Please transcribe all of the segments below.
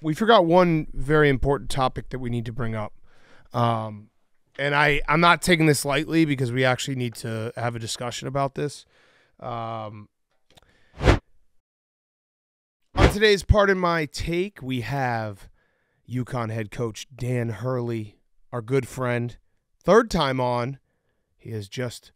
we forgot one very important topic that we need to bring up. And I'm not taking this lightly because we actually need to have a discussion about this. On today's Pardon My Take, we have UConn head coach Dan Hurley, our good friend. Third time on. He has just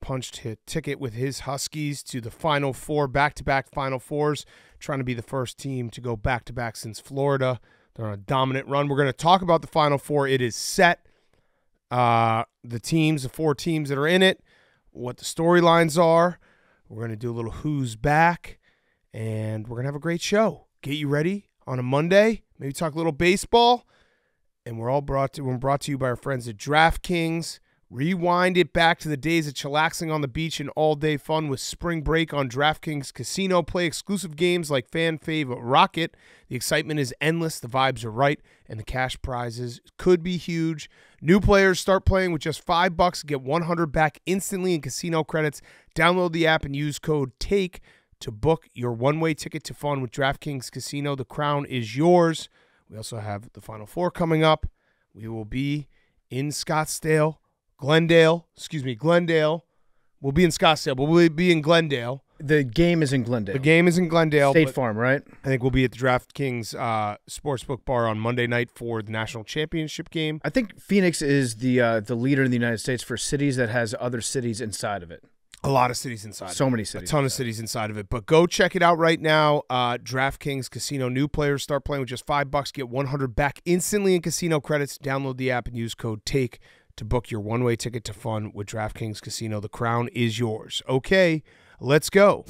punched his ticket with his Huskies to the Final Four, back-to-back Final Fours, trying to be the first team to go back-to-back since Florida. They're on a dominant run. We're going to talk about the Final Four. It is set. The four teams that are in it, what the storylines are. We're going to do a little who's back, and we're going to have a great show. Get you ready on a Monday. Maybe talk a little baseball. And we're brought to you by our friends at DraftKings. Rewind it back to the days of chillaxing on the beach and all-day fun with spring break on DraftKings Casino. Play exclusive games like Fan Fave Rocket. The excitement is endless, the vibes are right, and the cash prizes could be huge. New players start playing with just $5 to get $100 back instantly in casino credits. Download the app and use code TAKE to book your one-way ticket to fun with DraftKings Casino. The crown is yours. We also have the Final Four coming up. We will be in Glendale. We'll be in Scottsdale, but we'll be in Glendale. The game is in Glendale. The game is in Glendale. State Farm, right? I think we'll be at the DraftKings Sportsbook Bar on Monday night for the national championship game. I think Phoenix is the leader in the United States for cities that has other cities inside of it. A lot of cities inside. So many cities. A ton of cities inside of it. But go check it out right now. DraftKings Casino. New players start playing with just $5. Get $100 back instantly in casino credits. Download the app and use code TAKE to book your one-way ticket to fun with DraftKings Casino. The crown is yours. Okay, let's go.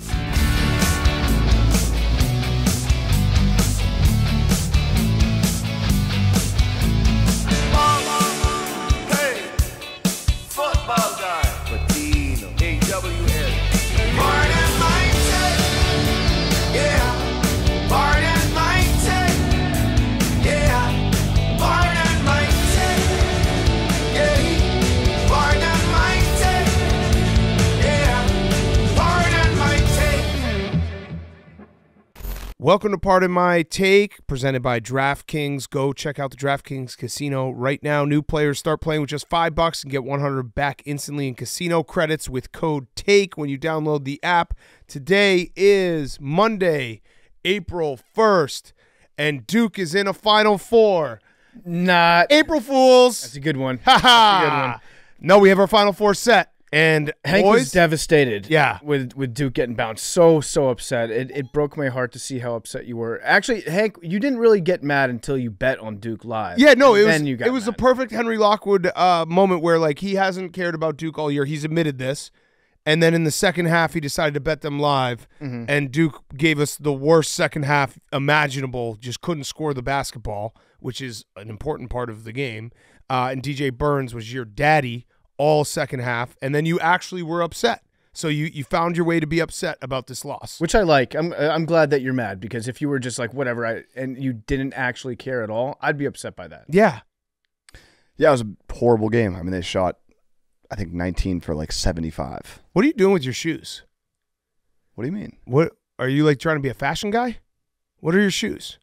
Welcome to Pardon My Take, presented by DraftKings. Go check out the DraftKings Casino right now. New players start playing with just $5 and get $100 back instantly in casino credits with code TAKE when you download the app. Today is Monday, April 1st, and Duke is in a Final Four. Not April Fools. That's a good one. Ha ha. That's a good one. No, we have our Final Four set. And Hank was devastated. Yeah. With Duke getting bounced. So upset. It broke my heart to see how upset you were. Actually, Hank, you didn't really get mad until you bet on Duke live. Yeah, no, it was a mad. perfect Henry Lockwood moment where like he hasn't cared about Duke all year. He's admitted this. And then in the second half, he decided to bet them live. Mm-hmm. And Duke gave us the worst second half imaginable, just couldn't score the basketball, which is an important part of the game. And DJ Burns was your daddy all second half, and then you actually were upset. So you found your way to be upset about this loss. Which I like. I'm glad that you're mad, because if you were just like, whatever, and you didn't actually care at all, I'd be upset by that. Yeah. Yeah, it was a horrible game. I mean, they shot, I think, 19 for like 75. What are you doing with your shoes? What do you mean? What are you like trying to be a fashion guy? What are your shoes?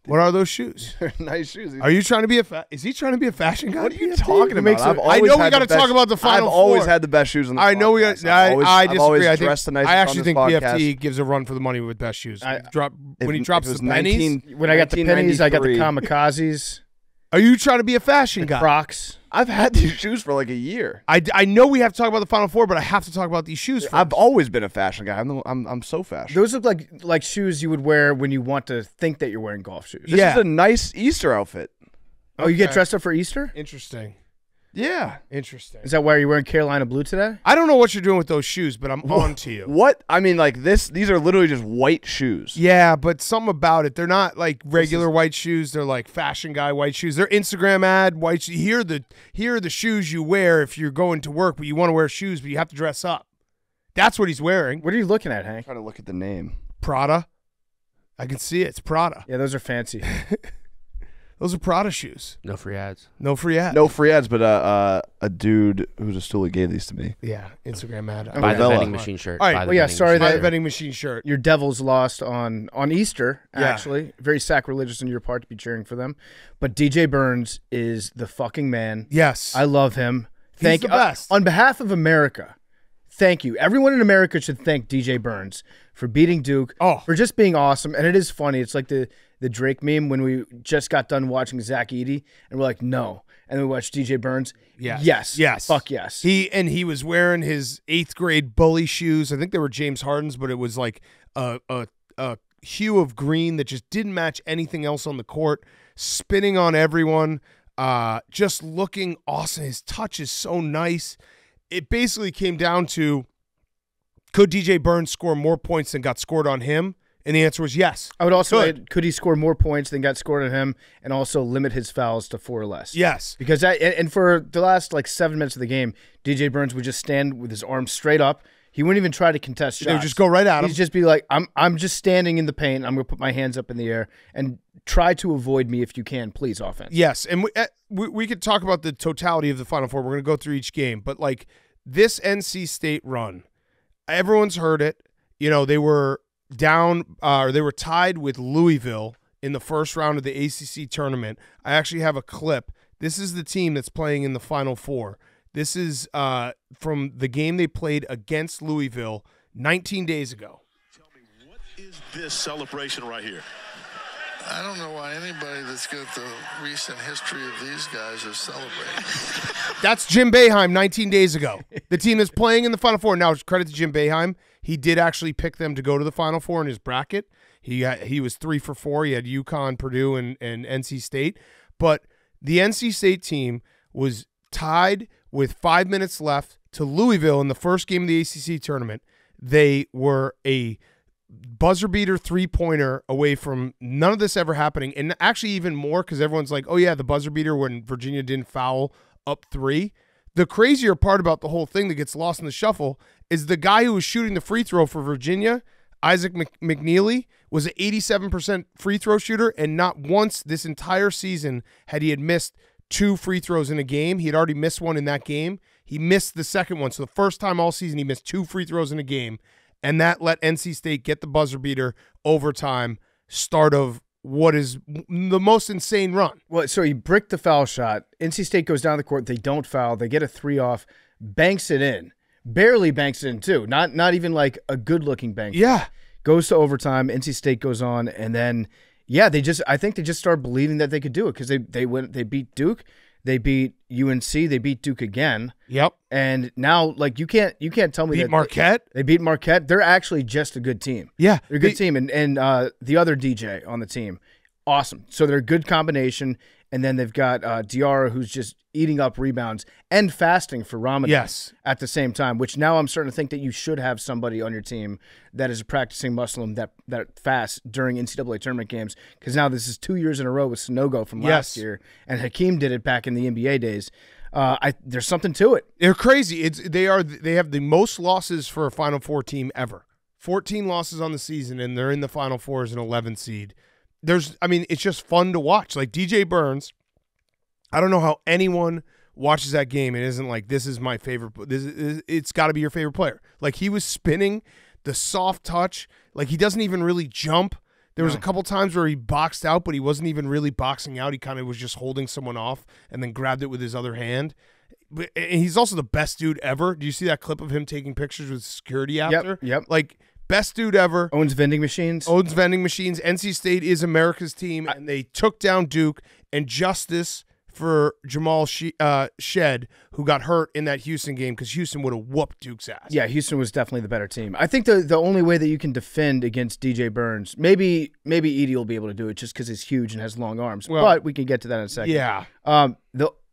What are those shoes? They're nice shoes. Are you trying to be is he trying to be a fashion guy? What are you talking about? I know we got to talk about the Final Four. I've always had the best shoes on the I know we got. I disagree. I actually think PFT gives a run for the money with best shoes. When he drops the pennies. When I got the pennies, I got the kamikazes. Are you trying to be a fashion guy? Crocs. I've had these shoes for like a year. I know we have to talk about the Final Four, but I have to talk about these shoes first. I've always been a fashion guy. I'm so fashion. Those look like shoes you would wear when you want to think that you're wearing golf shoes. This is a nice Easter outfit. Oh, you get dressed up for Easter? Interesting. Yeah. Interesting. Is that why you're wearing Carolina blue today? I don't know what you're doing with those shoes, but I'm on to you. What? I mean, like these are literally just white shoes. Yeah, but something about it. They're not like regular white shoes. They're like fashion guy white shoes. They're Instagram ad white shoes. Here are the shoes you wear if you're going to work, but you want to wear shoes, but you have to dress up. That's what he's wearing. What are you looking at, Hank? I'm trying to look at the name. Prada. I can see it. It's Prada. Yeah, those are fancy. Those are Prada shoes. No free ads. No free ad. No free ads, but a dude who's a stoolie gave these to me. Yeah, Instagram ad. Buy the Novella. vending machine shirt. All right. Buy the Well, yeah, vending sorry machine Buy that- the shirt. vending machine shirt. Your Devils lost on Easter, Yeah. actually. Very sacrilegious on your part to be cheering for them. But DJ Burns is the fucking man. Yes. I love him. He's the best. On behalf of America, thank you. Everyone in America should thank DJ Burns for beating Duke, Oh. for just being awesome. And it is funny. It's like the Drake meme when we just got done watching Zach Edey, and we're like, no. And then we watched DJ Burns. Yes. Yes. Yes. Fuck yes. He was wearing his 8th grade bully shoes. I think they were James Harden's, but it was like a hue of green that just didn't match anything else on the court. Spinning on everyone, just looking awesome. His touch is so nice. It basically came down to, could DJ Burns score more points than got scored on him? And the answer was yes. I would also Could. add, could he score more points than got scored on him and also limit his fouls to 4 or less? Yes. Because and for the last like 7 minutes of the game, DJ Burns would just stand with his arms straight up. He wouldn't even try to contest shots. They would just go right at him. He'd just be like, I'm just standing in the paint. I'm going to put my hands up in the air and try to avoid me if you can, please, offense. Yes, and we could talk about the totality of the Final Four. We're going to go through each game, but like this NC State run, everyone's heard it. You know, they were down, or they were tied with Louisville in the first round of the ACC tournament. I actually have a clip. This is the team that's playing in the Final Four. This is from the game they played against Louisville 19 days ago. Tell me, what is this celebration right here? I don't know why anybody that's got the recent history of these guys is celebrating. That's Jim Boeheim 19 days ago. The team that's playing in the Final Four. Now, credit to Jim Boeheim. He did actually pick them to go to the Final Four in his bracket. He was 3 for 4. He had UConn, Purdue, and NC State. But the NC State team was tied with 5 minutes left to Louisville in the first game of the ACC tournament. They were a buzzer beater 3-pointer away from none of this ever happening, and actually even more because everyone's like, oh yeah, the buzzer beater when Virginia didn't foul up 3. The crazier part about the whole thing that gets lost in the shuffle is the guy who was shooting the free throw for Virginia, Isaac McNeely, was an 87% free throw shooter, and not once this entire season had he missed 2 free throws in a game. He had already missed one in that game. He missed the second one, so the first time all season he missed 2 free throws in a game. And that let NC State get the buzzer beater overtime, start of what is the most insane run. Well, so he bricked the foul shot. NC State goes down the court. They don't foul. They get a 3 off, banks it in. Barely banks it in, too. Not even like a good-looking bank. Yeah. Goes to overtime. NC State goes on. And then, yeah, I think they just started believing that they could do it because they beat Duke. They beat UNC. They beat Duke again. Yep. And now, like, you can't tell me Beat that Marquette. They beat Marquette. They're actually just a good team. Yeah. They're a good team. And the other DJ on the team, awesome. So they're a good combination. And then they've got Diarra, who's just eating up rebounds and fasting for Ramadan Yes. at the same time, which now I'm starting to think that you should have somebody on your team that is a practicing Muslim that fasts during NCAA tournament games, because now this is 2 years in a row with Sonogo from last Yes. year, and Hakeem did it back in the NBA days. There's something to it. They're crazy. They have the most losses for a Final Four team ever. 14 losses on the season, and they're in the Final Four as an 11 seed. It's just fun to watch. Like DJ Burns, I don't know how anyone watches that game and isn't like, this is my favorite. It's got to be your favorite player. Like, he was spinning, the soft touch. Like, he doesn't even really jump. There was a couple times where he boxed out, but he wasn't even really boxing out. He kind of was just holding someone off and then grabbed it with his other hand. And he's also the best dude ever. Do you see that clip of him taking pictures with security after? Yep. Like, best dude ever. Owns vending machines. Owns vending machines. NC State is America's team, and they took down Duke. And justice for Jamal Shed, who got hurt in that Houston game, because Houston would have whooped Duke's ass. Yeah, Houston was definitely the better team. I think the only way that you can defend against DJ Burns, maybe Edey will be able to do it just because he's huge and has long arms. Well, but we can get to that in a second. Yeah.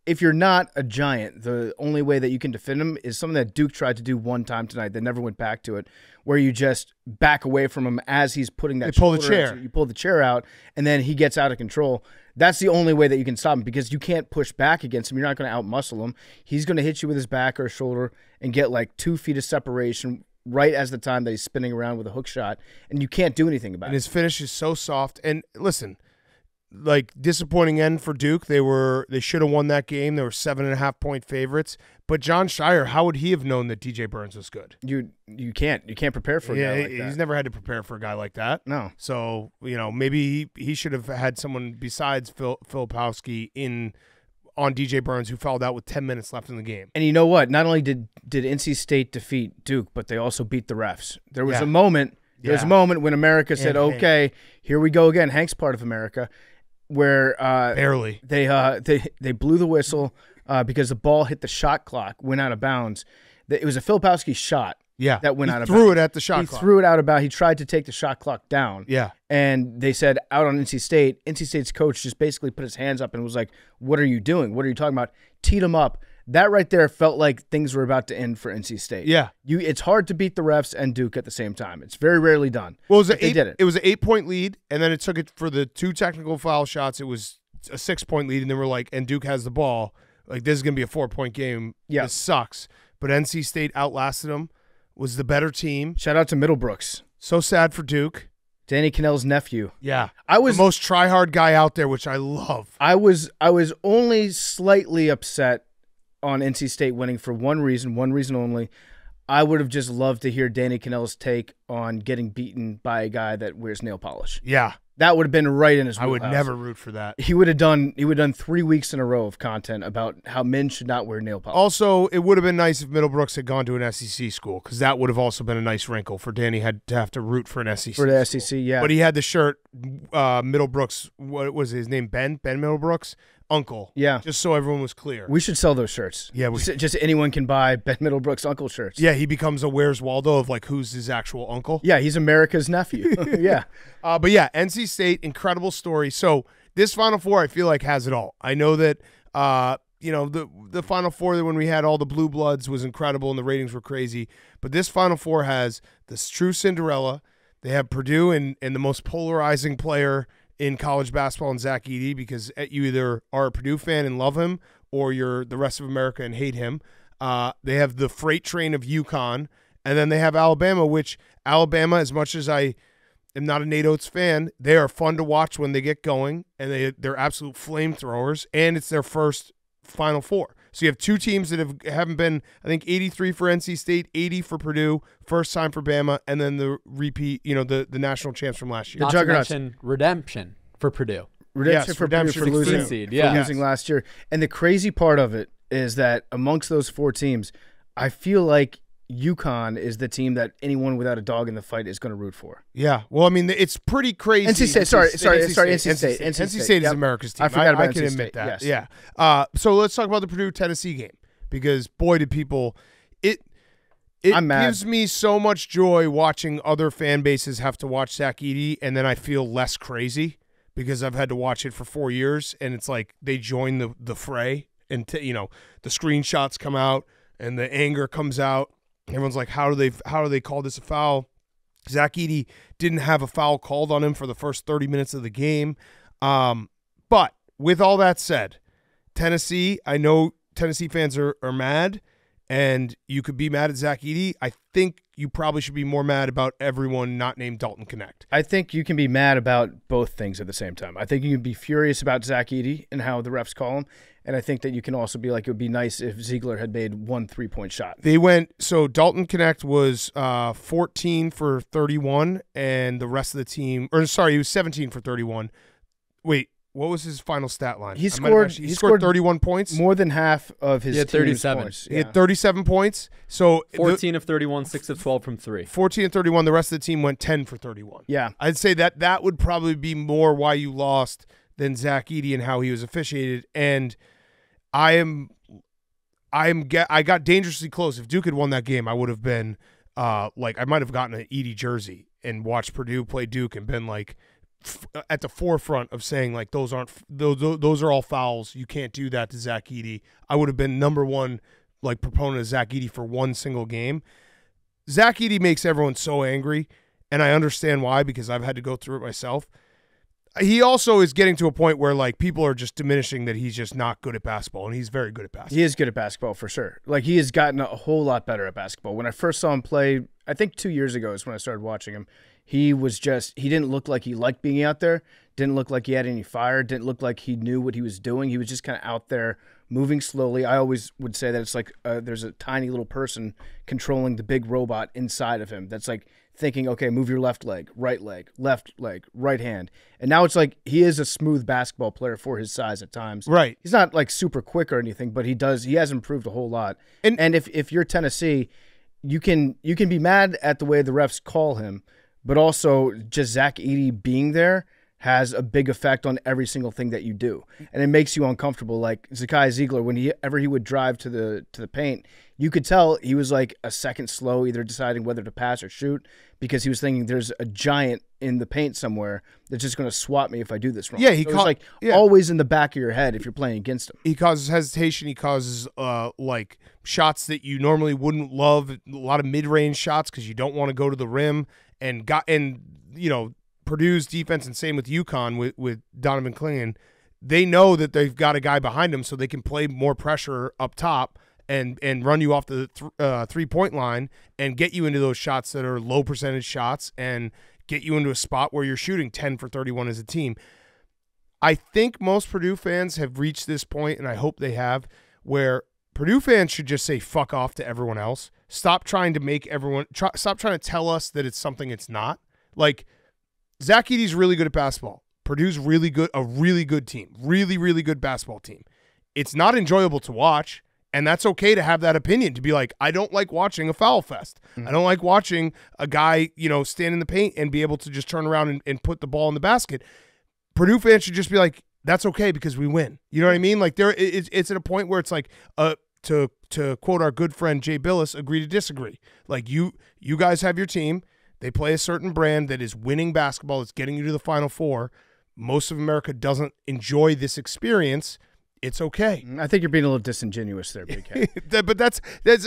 If you're not a giant, the only way that you can defend him is something that Duke tried to do one time tonight. They never went back to it, where you just back away from him as he's putting that. They pull the shoulder chair. out. You pull the chair out, and then he gets out of control. That's the only way that you can stop him, because you can't push back against him. You're not going to outmuscle him. He's going to hit you with his back or shoulder and get like 2 feet of separation right as the time that he's spinning around with a hook shot, and you can't do anything about And it. his finish is so soft. And listen, like disappointing end for Duke. They should have won that game. They were 7.5-point favorites. But John Shire, how would he have known that DJ Burns was good? You can't prepare for a guy like that. He's never had to prepare for a guy like that. No. So, maybe he should have had someone besides Filipowski on DJ Burns, who fouled out with 10 minutes left in the game. And you know what? Not only did NC State defeat Duke, but they also beat the refs. There was Yeah. a moment. There was a moment when America said, And "Okay, here we go again." Hank's part of America, where Barely. they blew the whistle because the ball hit the shot clock, went out of bounds. It was a Filipowski shot. Yeah. That went he out of threw bounds. it at the shot He clock. threw it out of bounds. He tried to take the shot clock down. Yeah. And they said out on NC State, NC State's coach just basically put his hands up and was like, "What are you doing? What are you talking about?" Teed him up. That right there felt like things were about to end for NC State. Yeah. It's hard to beat the refs and Duke at the same time. It's very rarely done. Well, But they did it. It was an 8-point lead, and then it took it for the 2 technical foul shots. It was a 6-point lead, and then we're like, and Duke has the ball. Like, this is going to be a 4-point game. Yeah. This sucks. But NC State outlasted them, was the better team. Shout out to Middlebrooks, So sad for Duke. Danny Cannell's nephew. Yeah. I was the most try-hard guy out there, which I love. I was only slightly upset on NC State winning for one reason only. I would have just loved to hear Danny Cannell's take on getting beaten by a guy that wears nail polish. Yeah. That would have been right in his I would wheelhouse. never root for that. He would have done 3 weeks in a row of content about how men should not wear nail polish. Also, it would have been nice if Middlebrooks had gone to an SEC school, because that would have also been a nice wrinkle for Danny had to have to root for an SEC For the school. SEC, yeah. But he had the shirt, Middlebrooks, what was his name, Ben Middlebrooks? Uncle. Yeah. Just so everyone was clear. We should sell those shirts. Yeah, we- just anyone can buy Ben Middlebrooks uncle shirts. Yeah, he becomes a Where's Waldo of like who's his actual uncle. Yeah, he's America's nephew. Yeah. But yeah, NC State, incredible story. So this Final Four, I feel like has it all. I know that the Final Four when we had all the blue bloods was incredible and the ratings were crazy. But this Final Four has this true Cinderella. They have Purdue and the most polarizing player in college basketball in Zach Edey, because you either are a Purdue fan and love him or you're the rest of America and hate him. They have the freight train of UConn, and then they have Alabama, which Alabama, as much as I am not a Nate Oates fan, they are fun to watch when they get going, and they're absolute flamethrowers, and it's their first Final Four. So you have two teams that haven't been, I think, 83 for NC State, 80 for Purdue, first time for Bama, and then the repeat, the national champs from last year. Not to Juggernauts. mention redemption for Purdue. Redemption Yes, for Purdue redemption for losing, 16 seed, for yeah. losing last year. And the crazy part of it is that amongst those 4 teams, I feel like UConn is the team that anyone without a dog in the fight is going to root for. Yeah, well, I mean, it's pretty crazy. NC State, sorry, NC State. NC State is Yep. America's team. I forgot about I can NC admit State, that. yes. Yeah. So let's talk about the Purdue-Tennessee game, because boy, did people it I'm mad. gives me so much joy watching other fan bases have to watch Zach Edey, and then I feel less crazy because I've had to watch it for 4 years, and it's like they join the fray, and the screenshots come out and the anger comes out. Everyone's like, how do they call this a foul? Zach Edey didn't have a foul called on him for the first 30 minutes of the game. But with all that said, Tennessee, I know Tennessee fans are mad, and you could be mad at Zach Edey. I think you probably should be more mad about everyone not named Dalton Connect. I think you can be mad about both things at the same time. I think you can be furious about Zach Edey and how the refs call him, and I think that you can also be like, it would be nice if Ziegler had made 1 3-point shot. So Dalton Connect was 14 for 31, and the rest of the team, he was 17 for 31. Wait, what was his final stat line? He scored 31 points. More than half of his He had team's 37. points. He had 37 points. So 14 of 31, 6 of 12 from 3. 14 and 31. The rest of the team went 10 for 31. Yeah. I'd say that would probably be more why you lost than Zach Edey and how he was officiated. And I got dangerously close. If Duke had won that game, I would have been I might have gotten an Edey jersey and watched Purdue play Duke and been like at the forefront of saying like those are all fouls. You can't do that to Zach Edey. I would have been number one proponent of Zach Edey for one single game. Zach Edey makes everyone so angry, and I understand why, because I've had to go through it myself. He also is getting to a point where people are just diminishing that he's just not good at basketball, and he's very good at basketball. He is good at basketball for sure. He has gotten a whole lot better at basketball. When I first saw him play, I think 2 years ago is when I started watching him. he didn't look like he liked being out there, didn't look like he had any fire, didn't look like he knew what he was doing. He was just kind of out there moving slowly. I always would say that it's like there's a tiny little person controlling the big robot inside of him that's like thinking, okay, move your left leg, right hand. And now it's like he is a smooth basketball player for his size at times. Right. He's not like super quick or anything, but he has improved a whole lot. And if you're Tennessee, you can be mad at the way the refs call him, but also just Zach Edey being there has a big effect on every single thing that you do. And it makes you uncomfortable. Like Zakai Ziegler, whenever he would drive to the paint, you could tell he was like a second slow, either deciding whether to pass or shoot, because he was thinking there's a giant in the paint somewhere that's just going to swat me if I do this wrong. Yeah, always in the back of your head if you're playing against him. He causes hesitation. He causes like shots that you normally wouldn't love, a lot of mid-range shots because you don't want to go to the rim. And Purdue's defense, and same with UConn with Donovan Clingan, they know that they've got a guy behind them, so they can play more pressure up top and run you off the three-point line and get you into those shots that are low percentage shots and get you into a spot where you're shooting 10 for 31 as a team. I think most Purdue fans have reached this point, and I hope they have, where Purdue fans should just say fuck off to everyone else. Stop trying to stop trying to tell us that it's something it's not. Like, Zach Edey's really good at basketball. Purdue's really good, a really good team, really, really good basketball team. It's not enjoyable to watch, and that's okay to have that opinion, to be like, I don't like watching a foul fest. I don't like watching a guy, stand in the paint and be able to just turn around and put the ball in the basket. Purdue fans should just be like, that's okay because we win. You know what I mean? Like, it's at a point where it's like, to quote our good friend Jay Billis, agree to disagree. Like, you guys have your team. They play a certain brand that is winning basketball. It's getting you to the Final Four. Most of America doesn't enjoy this experience. It's okay. I think you're being a little disingenuous there, Big Head. But that's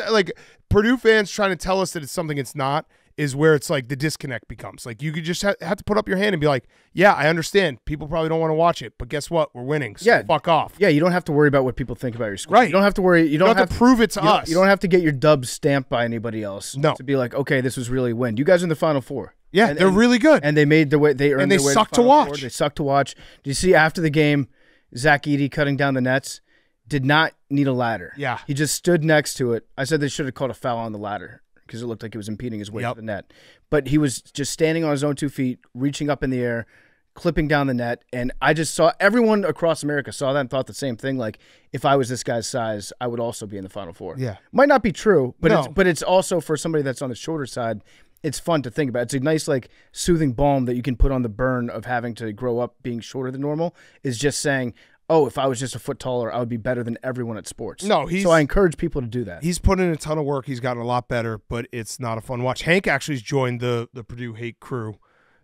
like Purdue fans trying to tell us that it's something it's not is where it's like the disconnect becomes. Like, you could just have to put up your hand and be like, yeah, I understand. People probably don't want to watch it, but guess what? We're winning. So fuck off. Yeah, you don't have to worry about what people think about your school. Right. You don't have to worry. You don't have to prove it to us. You don't have to get your dubs stamped by anybody else. No. To be like, okay, this was really a win. You guys are in the Final Four. Yeah, they're really good. And they made their way. They earned their way. Suck to watch. They suck to watch. Do you see after the game, Zach Edey cutting down the nets? Did not need a ladder. Yeah. He just stood next to it. I said they should have called a foul on the ladder because it looked like it was impeding his way to the net. But he was just standing on his own 2 feet, reaching up in the air, clipping down the net. And I just saw everyone across America saw that and thought the same thing. Like, if I was this guy's size, I would also be in the Final Four. Yeah. Might not be true, but No. it's also for somebody that's on the shorter side, it's fun to think about. It's a nice, like, soothing balm that you can put on the burn of having to grow up being shorter than normal, is just saying, oh, if I was just a foot taller, I would be better than everyone at sports. No, so I encourage people to do that. He's put in a ton of work. He's gotten a lot better, but it's not a fun watch. Hank actually has joined the Purdue hate crew.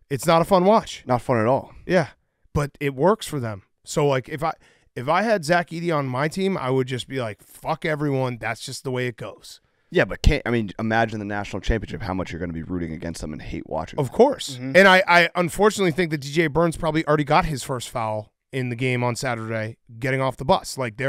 It's not a fun watch. Not fun at all. Yeah, but it works for them. So, like, if I had Zach Edey on my team, I would just be like, fuck everyone. That's just the way it goes. Yeah, but imagine the national championship, how much you're going to be rooting against them and hate watching them. Of course. And I unfortunately think that DJ Burns probably already got his first foul in the game on Saturday, getting off the bus. Like,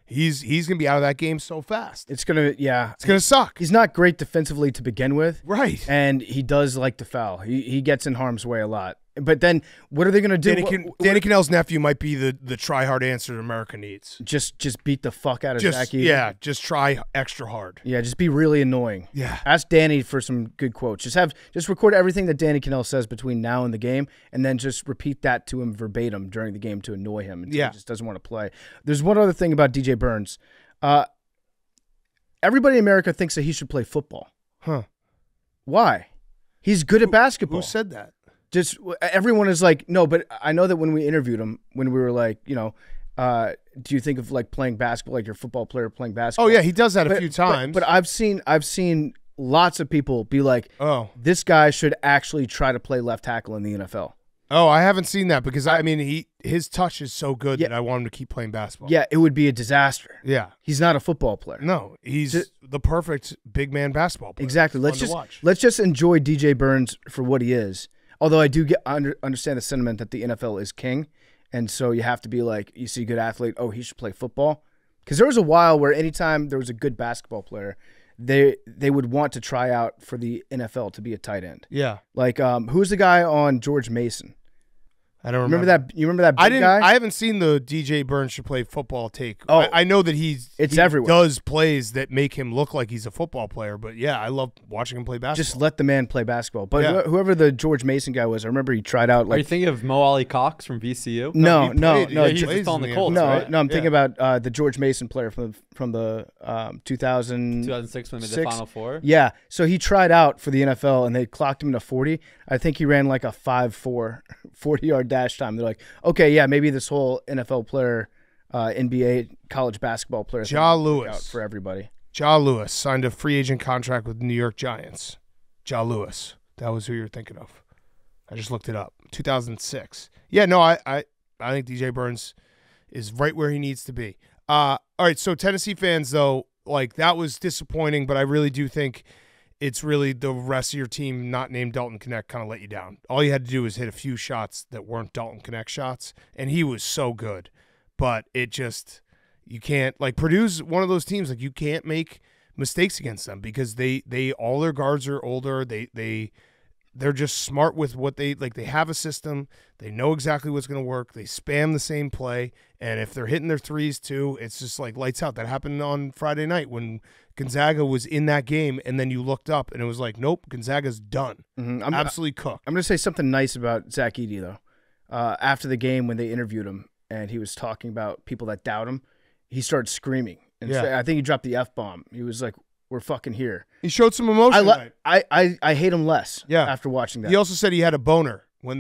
he's gonna be out of that game so fast. It's gonna suck. He's not great defensively to begin with, right? And he does like to foul. He gets in harm's way a lot. But then, what are they gonna do? Danny Cannell's nephew might be the try hard answer America needs. Just beat the fuck out of Zach Edey. Yeah, just try extra hard. Yeah, just be really annoying. Yeah. Ask Danny for some good quotes. Just record everything that Danny Cannell says between now and the game, and then just repeat that to him verbatim during the game to annoy him until he just doesn't want to play. There's one other thing about DJ Burns. Everybody in America thinks that he should play football. Huh. Why? He's good at basketball. Who said that? Just everyone is like, no, but I know that when we interviewed him, when we were like, do you think of like playing basketball, like your football player playing basketball? Oh yeah, he does that a few times. But I've seen lots of people be like, oh, this guy should actually try to play left tackle in the NFL. Oh, I haven't seen that because his touch is so good that I want him to keep playing basketball. Yeah, it would be a disaster. Yeah, he's not a football player. No, he's the perfect big man basketball player. Exactly. Let's just enjoy DJ Burns for what he is. Although I do understand the sentiment that the NFL is king, and so you have to be like, you see a good athlete, oh, he should play football. Because there was a while where anytime there was a good basketball player, they would want to try out for the NFL to be a tight end. Yeah. Like, who's the guy on George Mason? I don't Remember that? You remember that big guy? I haven't seen the DJ Burns should play football take. Oh. I know that he everywhere. does plays that make him look like he's a football player. But yeah, I love watching him play basketball. Just let the man play basketball. But Yeah. whoever the George Mason guy was, I remember he tried out. Are Like, you thinking of Mo Ali Cox from VCU? no, he no, played- no, yeah, he's he just plays on in the Colts, no, right? no. I'm thinking Yeah. about the George Mason player from the 2000. 2006 when they made the Six. Final Four. Yeah, so he tried out for the NFL and they clocked him to 40. I think he ran like a 5.4 40-yard dash time. They're like, okay, yeah, maybe this whole NFL player, NBA college basketball player thing Ja will work out Lewis. for everybody. Ja Lewis signed a free agent contract with the New York Giants. Ja Lewis. That was who you're thinking of. I just looked it up. 2006. Yeah, no, I think DJ Burns is right where he needs to be. All right, so Tennessee fans, though, like that was disappointing, but I really do think it's really the rest of your team not named Dalton Knecht kind of let you down. All you had to do was hit a few shots that weren't Dalton Knecht shots, and he was so good. But it just, you can't, like Purdue's one of those teams, like you can't make mistakes against them because they all their guards are older. They're just smart with what they have a system. They know exactly what's going to work. They spam the same play. And if they're hitting their threes too, it's just like lights out. That happened on Friday night when Gonzaga was in that game. And then you looked up and it was like, nope, Gonzaga's done. I'm Absolutely cooked. going to say something nice about Zach Edey, though. After the game when they interviewed him and he was talking about people that doubt him, he started screaming. And Yeah. I think he dropped the F-bomb. He was like, we're fucking here. He showed some emotion tonight. I hate him less Yeah. after watching that. He also said he had a boner when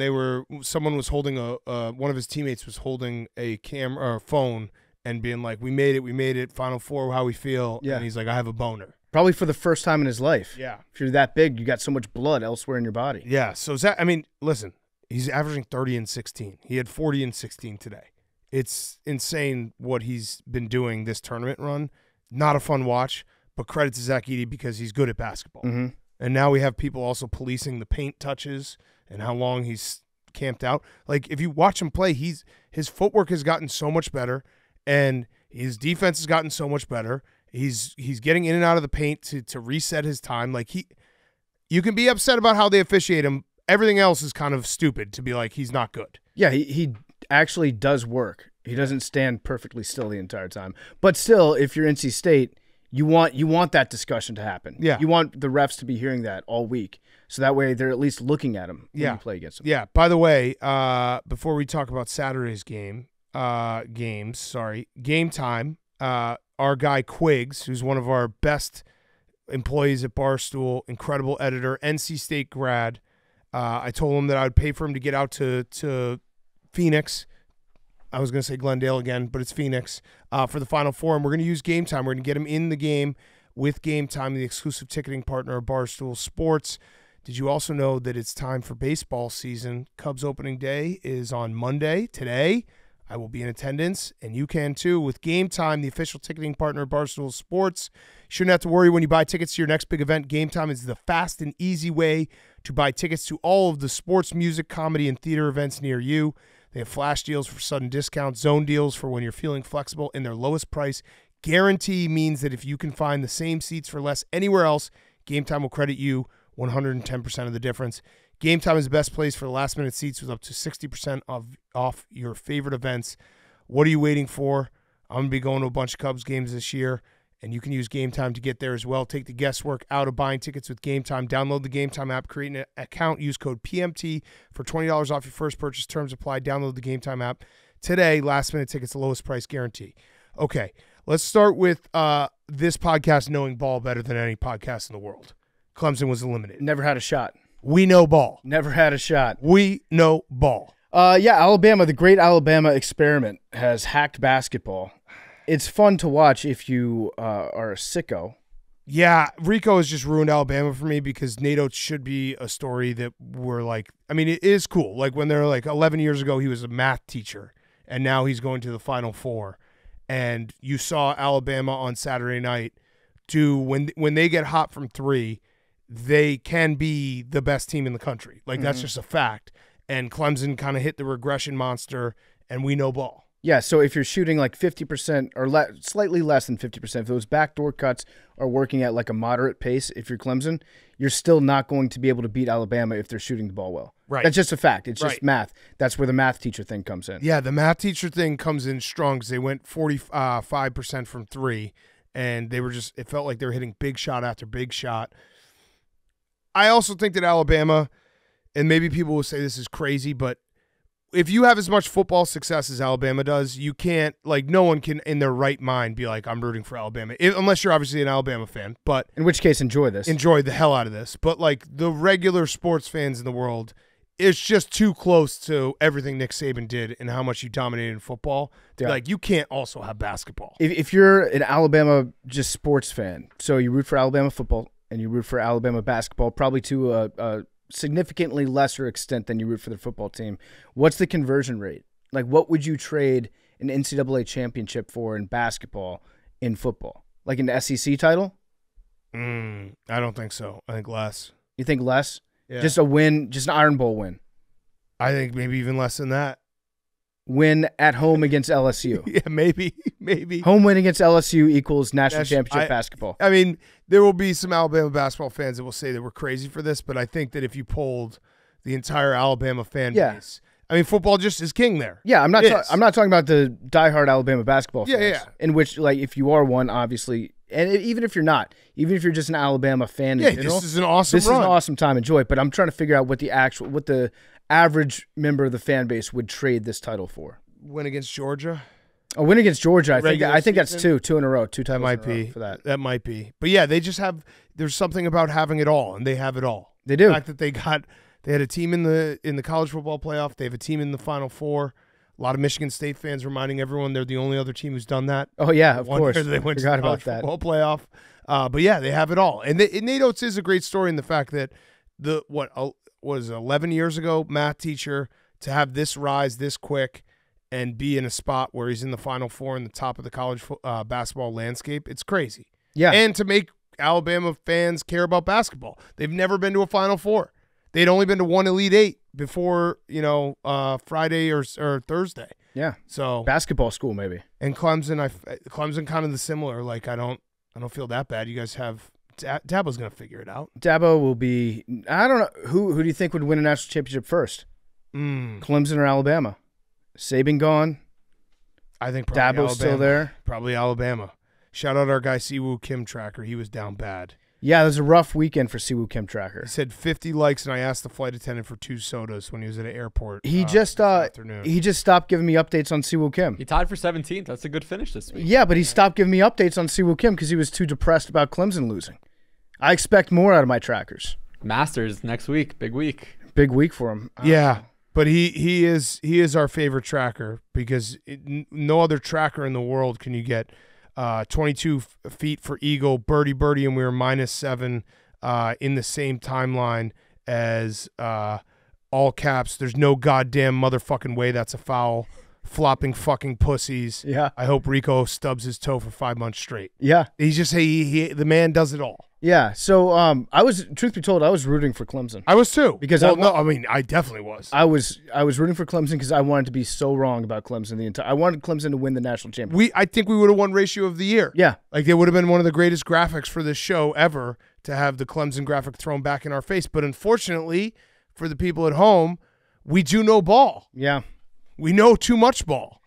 someone was holding one of his teammates was holding a camera or a phone and being like, we made it, Final Four, how we feel. Yeah. And he's like, I have a boner. Probably for the first time in his life. Yeah. If you're that big, you got so much blood elsewhere in your body. Yeah. So Zach, I mean, listen, he's averaging 30 and 16. He had 40 and 16 today. It's insane what he's been doing this tournament run. Not a fun watch, but credit to Zach Edey because he's good at basketball. Mm-hmm. And now we have people also policing the paint touches and how long he's camped out. Like if you watch him play, his footwork has gotten so much better, and his defense has gotten so much better. He's getting in and out of the paint to reset his time. Like you can be upset about how they officiate him. Everything else is kind of stupid to be like he's not good. Yeah, he actually does work. He doesn't stand perfectly still the entire time. But still, if you're NC State, you want that discussion to happen. Yeah. You want the refs to be hearing that all week. So that way they're at least looking at him when you play against him. Yeah. By the way, before we talk about Saturday's game time, our guy Quiggs, who's one of our best employees at Barstool, incredible editor, NC State grad. I told him that I would pay for him to get out to Phoenix. I was going to say Glendale again, but it's Phoenix for the Final Four, and we're going to use Game Time. We're going to get him in the game with Game Time, the exclusive ticketing partner of Barstool Sports. Did you also know that it's time for baseball season? Cubs opening day is on Monday, today. I will be in attendance, and you can too with Game Time, the official ticketing partner of Barstool Sports. You shouldn't have to worry when you buy tickets to your next big event. Game Time is the fast and easy way to buy tickets to all of the sports, music, comedy, and theater events near you. They have flash deals for sudden discounts, zone deals for when you're feeling flexible, and their lowest price guarantee means that if you can find the same seats for less anywhere else, Game Time will credit you 110% of the difference. Game Time is the best place for last-minute seats with up to 60% off your favorite events. What are you waiting for? I'm going to be going to a bunch of Cubs games this year, and you can use Game Time to get there as well. Take the guesswork out of buying tickets with Game Time. Download the Game Time app, create an account, use code PMT for $20 off your first purchase. Terms apply. Download the Game Time app today. Last-minute tickets, the lowest price guarantee. Okay, let's start with this podcast knowing ball better than any podcast in the world. Clemson was eliminated. Never had a shot. We know ball. Never had a shot. We know ball. Yeah, Alabama, the great Alabama experiment has hacked basketball. It's fun to watch if you are a sicko. Yeah, Rico has just ruined Alabama for me because Nate Oates should be a story that we're like, I mean, it is cool. Like when they're like 11 years ago, he was a math teacher, and now he's going to the Final Four. And you saw Alabama on Saturday night do, when they get hot from three, they can be the best team in the country. Like that's just a fact. And Clemson kind of hit the regression monster, and we know ball. Yeah, so if you're shooting like 50% or slightly less than 50%, if those backdoor cuts are working at like a moderate pace, if you're Clemson, you're still not going to be able to beat Alabama if they're shooting the ball well. Right. That's just a fact. It's Right. just math. That's where the math teacher thing comes in. Yeah, the math teacher thing comes in strong because they went 45% from three, and they were it felt like they were hitting big shot after big shot. I also think that Alabama, and maybe people will say this is crazy, but if you have as much football success as Alabama does, you can't, like, no one can in their right mind be like, I'm rooting for Alabama, unless you're obviously an Alabama fan. But in which case, enjoy this. enjoy the hell out of this. But, like, the regular sports fans in the world, it's just too close to everything Nick Saban did and how much he dominated in football. Yeah. Like, you can't also have basketball. If you're an Alabama just sports fan, so you root for Alabama football and you root for Alabama basketball, probably to a significantly lesser extent than you root for the football team, what's the conversion rate? Like, what would you trade an NCAA championship for in basketball in football? Like an SEC title? I don't think so. I think less. You think less? Yeah. Just a win, just an Iron Bowl win. I think maybe even less than that. Win at home against LSU. Yeah, maybe. Home win against LSU equals national championship I- basketball. I mean, there will be some Alabama basketball fans that will say that we're crazy for this, but I think that if you polled the entire Alabama fan Yeah. base, I mean, football just is king there. Yeah, I'm not. It is. I'm not talking about the diehard Alabama basketball Yeah, fans. yeah. In which, like, if you are one, obviously, and even if you're not, even if you're just an Alabama fan, Yeah, in general, this is an awesome this run. is an awesome time. Enjoy it. But I'm trying to figure out what the average member of the fan base would trade this title for. Win against Georgia. A win against Georgia. Regular I think that's season? two in a row. Two That titles might in a row be for that. That might be. But yeah, they just have. There's something about having it all, and they have it all. They do. The fact that they had a team in the college football playoff. They have a team in the Final Four. A lot of Michigan State fans reminding everyone they're the only other team who's done that. Oh yeah, of One course. year they went to Forgot the about college that. football playoff. But yeah, they have it all. And Nate Oates is a great story in the fact that was 11 years ago, math teacher, to have this rise this quick and be in a spot where he's in the Final Four in the top of the college basketball landscape. It's crazy. Yeah. And to make Alabama fans care about basketball. They've never been to a Final Four. They'd only been to one Elite Eight before, Friday or Thursday. Yeah. So Basketball school, maybe. and Clemson kind of the similar. Like I don't feel that bad. You guys have Dabo's gonna figure it out. Dabo will be. I don't know who do you think would win a national championship first? Clemson or Alabama? Saban gone. I think probably Dabo's still Alabama. there. Probably Alabama. Shout out our guy Siwoo Kim Tracker. He was down bad. Yeah, it was a rough weekend for Siwoo Kim Tracker. He said 50 likes, and I asked the flight attendant for 2 sodas when he was at an airport. He this afternoon. he just stopped giving me updates on Siwoo Kim. He tied for 17th. That's a good finish this week. Yeah, but he stopped giving me updates on Siwoo Kim because he was too depressed about Clemson losing. I expect more out of my trackers. Masters next week. Big week. Big week for him. Yeah, but he is our favorite tracker because no other tracker in the world can you get 22 feet for eagle, birdie, and we were -7 in the same timeline as all caps. There's no goddamn motherfucking way that's a foul. Flopping fucking pussies. Yeah. I hope Rico stubs his toe for 5 months straight. Yeah. He's just the man does it all. Yeah. So truth be told, I was rooting for Clemson. I was too. Because I definitely was. I was rooting for Clemson because I wanted to be so wrong about Clemson I wanted Clemson to win the national championship. I think we would have won ratio of the year. Yeah. Like it would have been one of the greatest graphics for this show ever to have the Clemson graphic thrown back in our face. But unfortunately, for the people at home, we do know ball. Yeah. We know too much ball.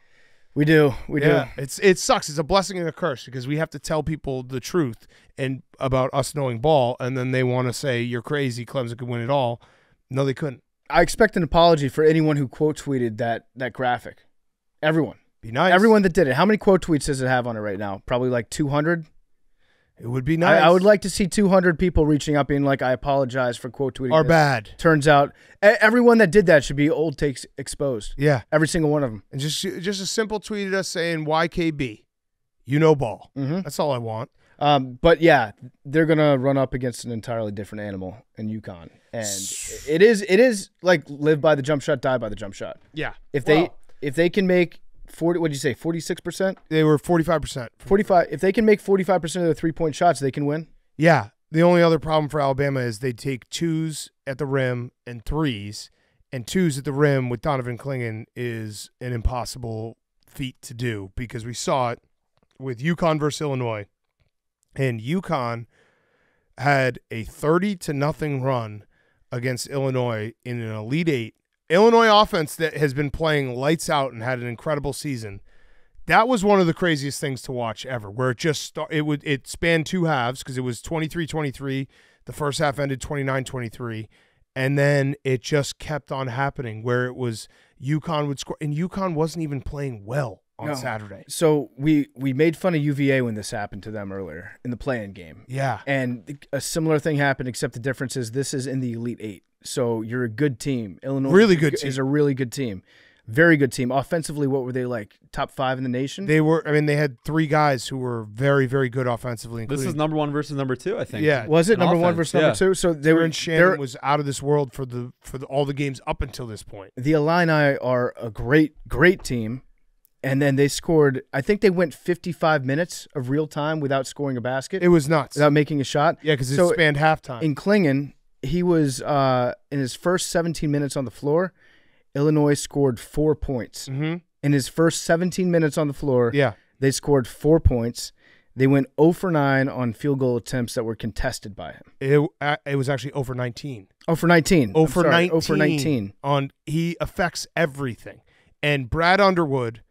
We do. We do. It sucks. It's a blessing and a curse because we have to tell people the truth and about us knowing ball, and then they want to say you're crazy. Clemson could win it all. No, they couldn't. I expect an apology for anyone who quote tweeted that graphic. Everyone. Be nice. Everyone that did it. How many quote tweets does it have on it right now? Probably like 200. It would be nice. I would like to see 200 people reaching up being like, I apologize for quote tweeting. Are this. bad. Turns out everyone that did that should be old takes exposed. Yeah. Every single one of them. And just a simple tweet at us saying YKB. You know ball. Mm-hmm. That's all I want. But yeah, they're gonna run up against an entirely different animal in UConn, and it is like live by the jump shot, die by the jump shot. Yeah. If they can make 40, what did you say, 46%? They were 45%. 45. If they can make 45% of their 3-point shots, they can win. Yeah. The only other problem for Alabama is they take 2s at the rim and 3s, and 2s at the rim with Donovan Clingan is an impossible feat to do because we saw it with UConn versus Illinois, and UConn had a 30-0 run against Illinois in an Elite Eight. Illinois offense that has been playing lights out and had an incredible season. That was one of the craziest things to watch ever, where it spanned two halves because it was 23-23. The first half ended 29-23, and then it just kept on happening where it was UConn would score, and UConn wasn't even playing well on Saturday. So we made fun of UVA when this happened to them earlier in the play-in game. Yeah. And a similar thing happened, except the difference is this is in the Elite Eight. So you're a good team. Illinois Really good team. is a really good team. Very good team. Offensively, what were they like? Top 5 in the nation? They were. I mean, they had 3 guys who were very, very good offensively. This including, is number 1 versus number 2, I think. Yeah. Was it In number 1 offense, versus number 2? So they were. Aaron Shannon was out of this world for all the games up until this point. The Illini are a great team, and then they scored. I think they went 55 minutes of real time without scoring a basket. It was nuts. Without making a shot. Yeah, because it spanned halftime. In Klingen, he was in his first 17 minutes on the floor. Illinois scored 4 points. Mm-hmm. In his first 17 minutes on the floor, Yeah. they scored 4 points. They went 0 for 9 on field goal attempts that were contested by him. It was actually over 19. 0 for 19. 0 for 19. 0 for 19. He affects everything. And Brad Underwood,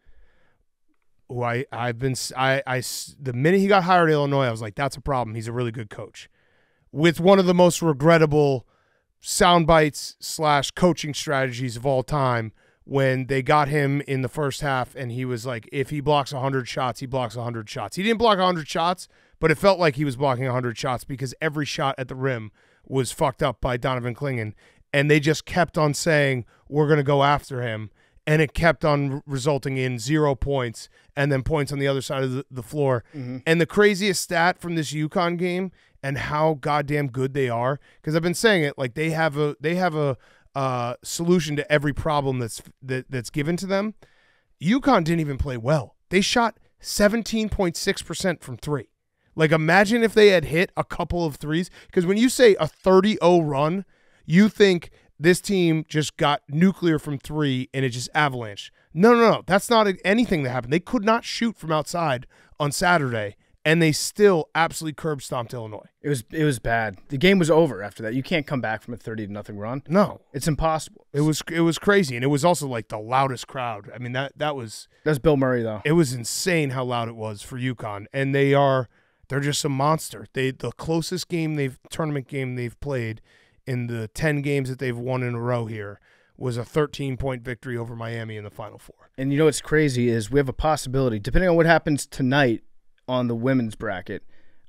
who the minute he got hired at Illinois, I was like, that's a problem. He's a really good coach. With one of the most regrettable sound bites / coaching strategies of all time, when they got him in the first half and he was like, if he blocks 100 shots, he blocks 100 shots. He didn't block 100 shots, but it felt like he was blocking 100 shots because every shot at the rim was fucked up by Donovan Klingen. And they just kept on saying, we're going to go after him. And it kept on resulting in 0 points and then points on the other side of the floor. Mm-hmm. And the craziest stat from this UConn game and how goddamn good they are, because I've been saying it, like they have a solution to every problem that's given to them. UConn didn't even play well. They shot 17.6% from 3. Like, imagine if they had hit a couple of threes, because when you say a 30-0 run, you think this team just got nuclear from 3 and it just avalanched. No. That's not anything that happened. They could not shoot from outside on Saturday, and they still absolutely curb stomped Illinois. It was bad. The game was over after that. You can't come back from a 30-0 run. No. It's impossible. It was crazy, and it was also like the loudest crowd. I mean, that's Bill Murray, though. It was insane how loud it was for UConn, and they're just a monster. The closest tournament game they've played in the 10 games that they've won in a row here was a 13-point victory over Miami in the Final Four. And you know what's crazy is we have a possibility, depending on what happens tonight on the women's bracket,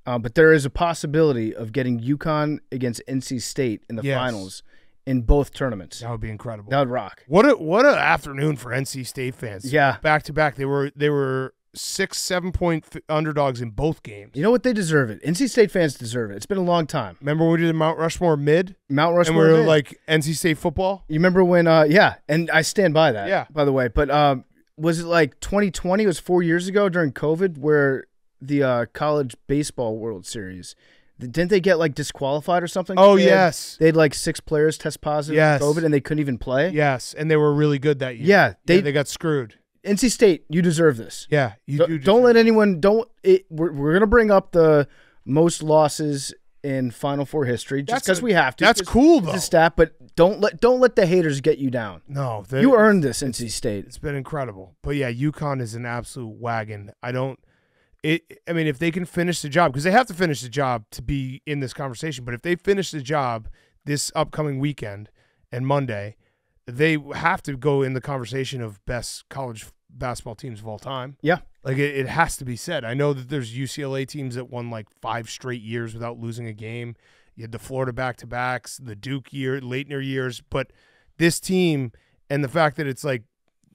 but there is a possibility of getting UConn against NC State in the finals in both tournaments. That would be incredible. That would rock. What an afternoon for NC State fans. Yeah. Back to back. They were 6-7 point underdogs in both games. You know what? They deserve it. NC State fans deserve it. It's been a long time. Remember when we did Mount Rushmore mid? Mount Rushmore and we were mid. like NC State football? You remember when, and I stand by that, Yeah. by the way. But was it like 2020? It was 4 years ago during COVID where the college baseball World Series, didn't they get like disqualified or something? Oh, They had like 6 players test positive for COVID and they couldn't even play? Yes, and they were really good that year. Yeah. They got screwed. NC State, you deserve this. Yeah, Don't let anyone. We're gonna bring up the most losses in Final Four history just because we have to. That's cool though. It's a stat, but don't let the haters get you down. No, you earned this, NC State. It's been incredible. But yeah, UConn is an absolute wagon. I mean, if they can finish the job, because they have to finish the job to be in this conversation. But if they finish the job this upcoming weekend and Monday, they have to go in the conversation of best college basketball teams of all time. Yeah. Like it has to be said. I know that there's UCLA teams that won like 5 straight years without losing a game. You had the Florida back-to-backs, the Duke Leitner years. But this team and the fact that it's like,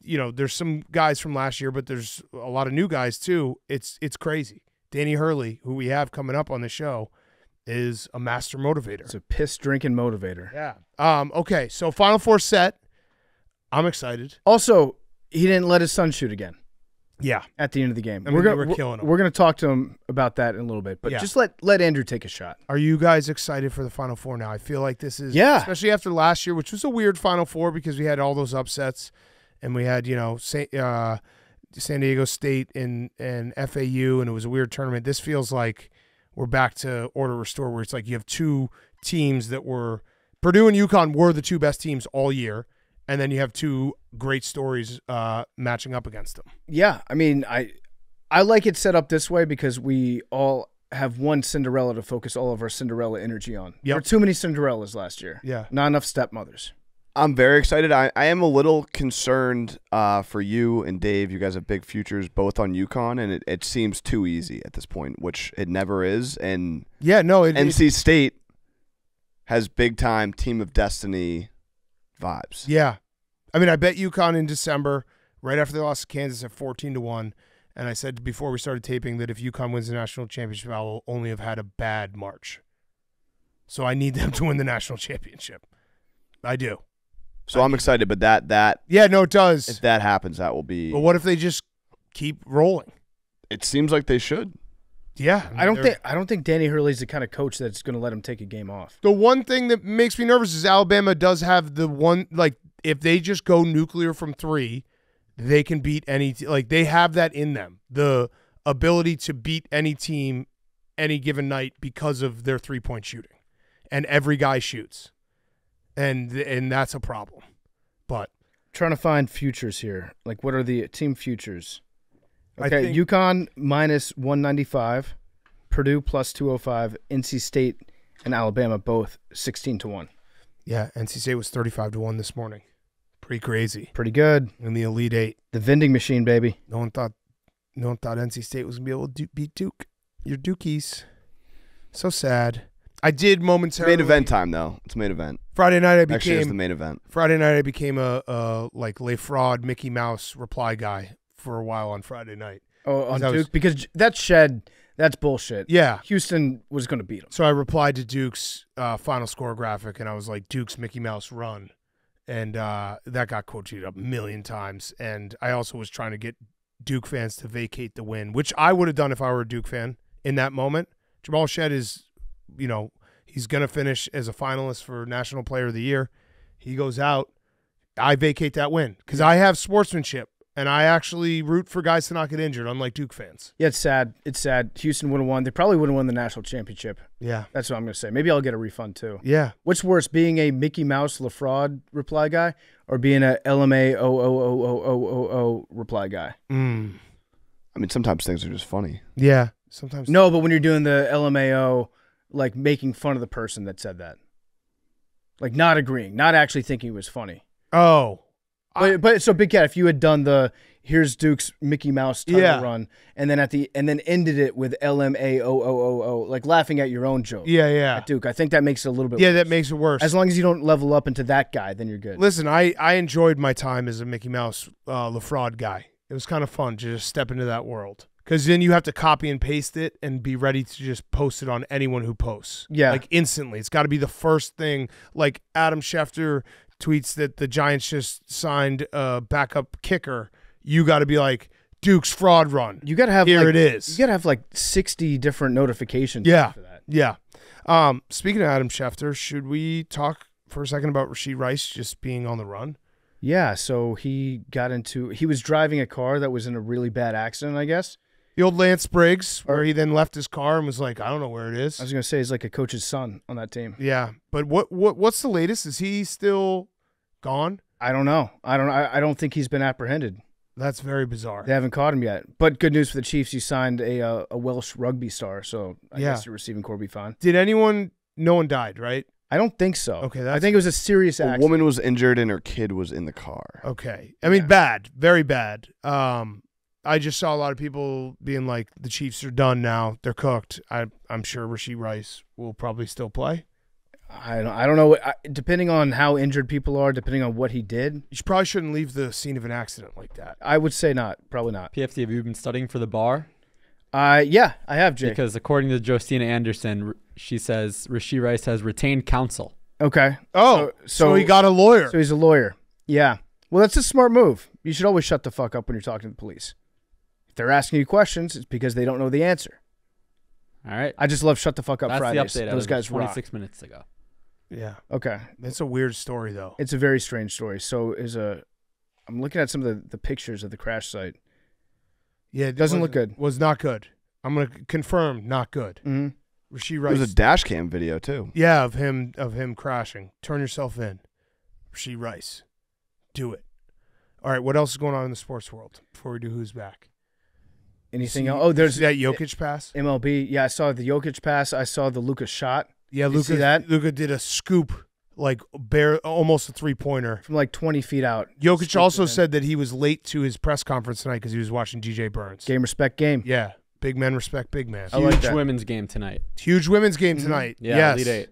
you know, there's some guys from last year, but there's a lot of new guys too. It's crazy. Danny Hurley, who we have coming up on the show, is a master motivator. It's a piss-drinking motivator. Yeah. Okay, so Final Four set. I'm excited. Also, he didn't let his son shoot again. Yeah. At the end of the game. I mean, they were killing him. We're going to talk to him about that in a little bit, but just let Andrew take a shot. Are you guys excited for the Final Four now? I feel like this is, especially after last year, which was a weird Final Four because we had all those upsets and we had, San Diego State and FAU, and it was a weird tournament. This feels like we're back to order restore, where it's like you have two teams that were Purdue and UConn were the two best teams all year, and then you have two great stories matching up against them. Yeah, I mean, I like it set up this way because we all have one Cinderella to focus all of our Cinderella energy on. Yep. There were too many Cinderellas last year. Yeah. Not enough stepmothers. I'm very excited. I am a little concerned for you and Dave. You guys have big futures both on UConn, and it seems too easy at this point, which it never is. And Yeah, no, NC State has big-time team of destiny vibes. Yeah. I mean, I bet UConn in December, right after they lost to Kansas at 14-1, and I said before we started taping that if UConn wins the national championship, I will only have had a bad March. So I need them to win the national championship. I do. So I'm excited, but that Yeah, no, it does. if that happens, that will be. But what if they just keep rolling? It seems like they should. Yeah. I don't think Danny Hurley's the kind of coach that's going to let him take a game off. The one thing that makes me nervous is Alabama does have the one, like, if they just go nuclear from three, they can beat any like they have that in them, the ability to beat any team any given night because of their 3-point shooting, and every guy shoots, and that's a problem. But Trying to find futures here. Like, what are the team futures? I Okay, think- UConn minus 195, Purdue plus 205, NC State and Alabama both 16-1. yeah, NC State was 35-1 this morning, pretty crazy Pretty good. in the Elite Eight. The vending machine, baby. No one thought NC State was gonna be able to beat Duke. Your Dukies, so sad. I did momentarily. Main event time, though. It's main event. Friday night I Actually, it's the became main event. a like Le Fraud Mickey Mouse reply guy for a while on Friday night. Oh, on That was- Duke? Because that shed, that's bullshit. Yeah. Houston was going to beat them. So I replied to Duke's final score graphic, and I was like, Duke's Mickey Mouse run. And that got quoted up a million times. And I also was trying to get Duke fans to vacate the win, which I would have done if I were a Duke fan in that moment. Jamal Shedd is, he's going to finish as a finalist for National Player of the Year. He goes out. I vacate that win because I have sportsmanship, and I actually root for guys to not get injured, unlike Duke fans. Yeah, it's sad. It's sad. Houston would have won. They probably would have won the national championship. Yeah. That's what I'm going to say. Maybe I'll get a refund too. Yeah. What's worse, being a Mickey Mouse LaFraud reply guy or being a LMA O reply guy? Mm. I mean, sometimes things are just funny. Yeah. Sometimes. No, but when you're doing the LMAO, like making fun of the person that said that. Like not agreeing, not actually thinking it was funny. Oh. But so Big Cat, if you had done the here's Duke's Mickey Mouse title Yeah. run and then ended it with LMAO, like laughing at your own joke. Yeah, yeah. At Duke, I think that makes it a little bit Yeah, worse. that makes it worse. As long as you don't level up into that guy, then you're good. Listen, I enjoyed my time as a Mickey Mouse LaFraud guy. It was kind of fun to just step into that world. Because then you have to copy and paste it and be ready to just post it on anyone who posts. Yeah. Like instantly. It's got to be the first thing. Like Adam Schefter tweets that the Giants just signed a backup kicker. You got to be like, Duke's fraud run. You gotta have Here like, it is. You gotta have like 60 different notifications Yeah. for that. Yeah. Speaking of Adam Schefter, should we talk for a second about Rashee Rice just being on the run? Yeah, so he was driving a car that was in a really bad accident, I guess. The old Lance Briggs, where he then left his car and was like, I don't know where it is. I was gonna say he's like a coach's son on that team. Yeah, but what's the latest? Is he still gone? I don't know. I don't think he's been apprehended. That's very bizarre. They haven't caught him yet. But good news for the Chiefs, you signed a Welsh rugby star, so I guess you're receiving Corby fine. Did no one died, right? I don't think so. Okay, I that's- think it was a serious A accident. woman was injured and her kid was in the car. Okay. I mean, bad, very bad. I just saw a lot of people being like, the Chiefs are done now. They're cooked. I'm sure Rashee Rice will probably still play. I don't know. Depending on how injured people are, depending on what he did, You probably shouldn't leave the scene of an accident like that. I would say not. Probably not. PFT, have you been studying for the bar? Yeah, I have, Jake. Because according to Jostina Anderson, she says Rashee Rice has retained counsel. Okay. Oh, so he got a lawyer. So he's a lawyer. Yeah. Well, that's a smart move. You should always shut the fuck up when you're talking to the police. If they're asking you questions, it's because they don't know the answer. All right. I just love shut the fuck up That's Fridays. the update. Those as of guys rock. 26 minutes ago. Yeah. Okay. That's a weird story, though. It's a very strange story. So I'm looking at some of the pictures of the crash site, Yeah, it Doesn't look good. Was not good. I'm gonna confirm, not good. Mm-hmm. Rasheed It Rice. was a dash cam video too. Yeah, of him crashing. Turn yourself in. Rasheed Rice. Do it. All right, what else is going on in the sports world before we do Who's Back? Anything else? Oh, there's See that Jokic pass? MLB. Yeah, I saw the Jokic pass. I saw the Luka shot Yeah, you see that? Luka did a scoop, like almost a 3-pointer. from like 20 feet out. Jokic Scooped also it in. said that he was late to his press conference tonight because he was watching DJ Burns. Game respect game. Yeah, big men respect big man. I like Huge that. women's game tonight. Huge women's game tonight. Yeah, yes. Elite Eight.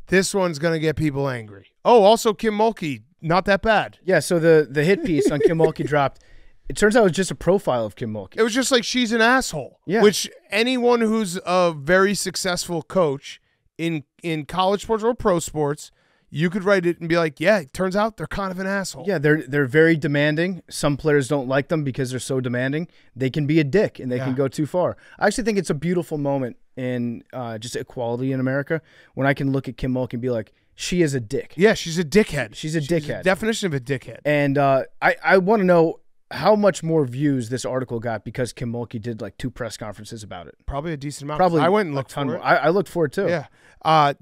This one's going to get people angry. Oh, also Kim Mulkey, not that bad. Yeah, so the hit piece on Kim Mulkey dropped. It turns out it was just a profile of Kim Mulkey. It was just like she's an asshole. Yeah. Which anyone who's a very successful coach in college sports or pro sports, you could write it and be like, yeah, it turns out they're kind of an asshole. Yeah, they're very demanding. Some players don't like them because they're so demanding. They can be a dick and they can go too far. I actually think it's a beautiful moment in just equality in America when I can look at Kim Mulkey and be like, she is a dick. Yeah, she's a dickhead. She's a dickhead. Definition of a dickhead. And I want to know how much more views this article got because Kim Mulkey did like 2 press conferences about it. Probably a decent amount. Probably I went and a looked ton for more. it. I looked for it too. Yeah.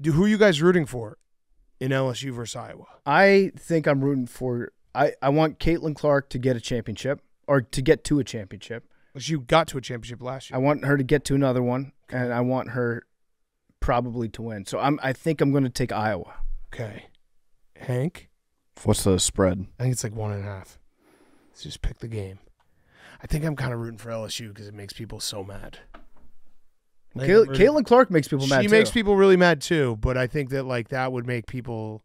Who are you guys rooting for in LSU versus Iowa? I think I'm rooting for I want Caitlin Clark to get a championship or to get to a championship. You got to a championship last year. I want her to get to another one, and I want her probably to win. So I think I'm going to take Iowa. Okay. Hank? What's the spread? I think it's like 1.5. Let's just pick the game. I think I'm kind of rooting for LSU because it makes people so mad. Caitlin Clark makes people mad She too. makes people really mad too, but I think that like that would make people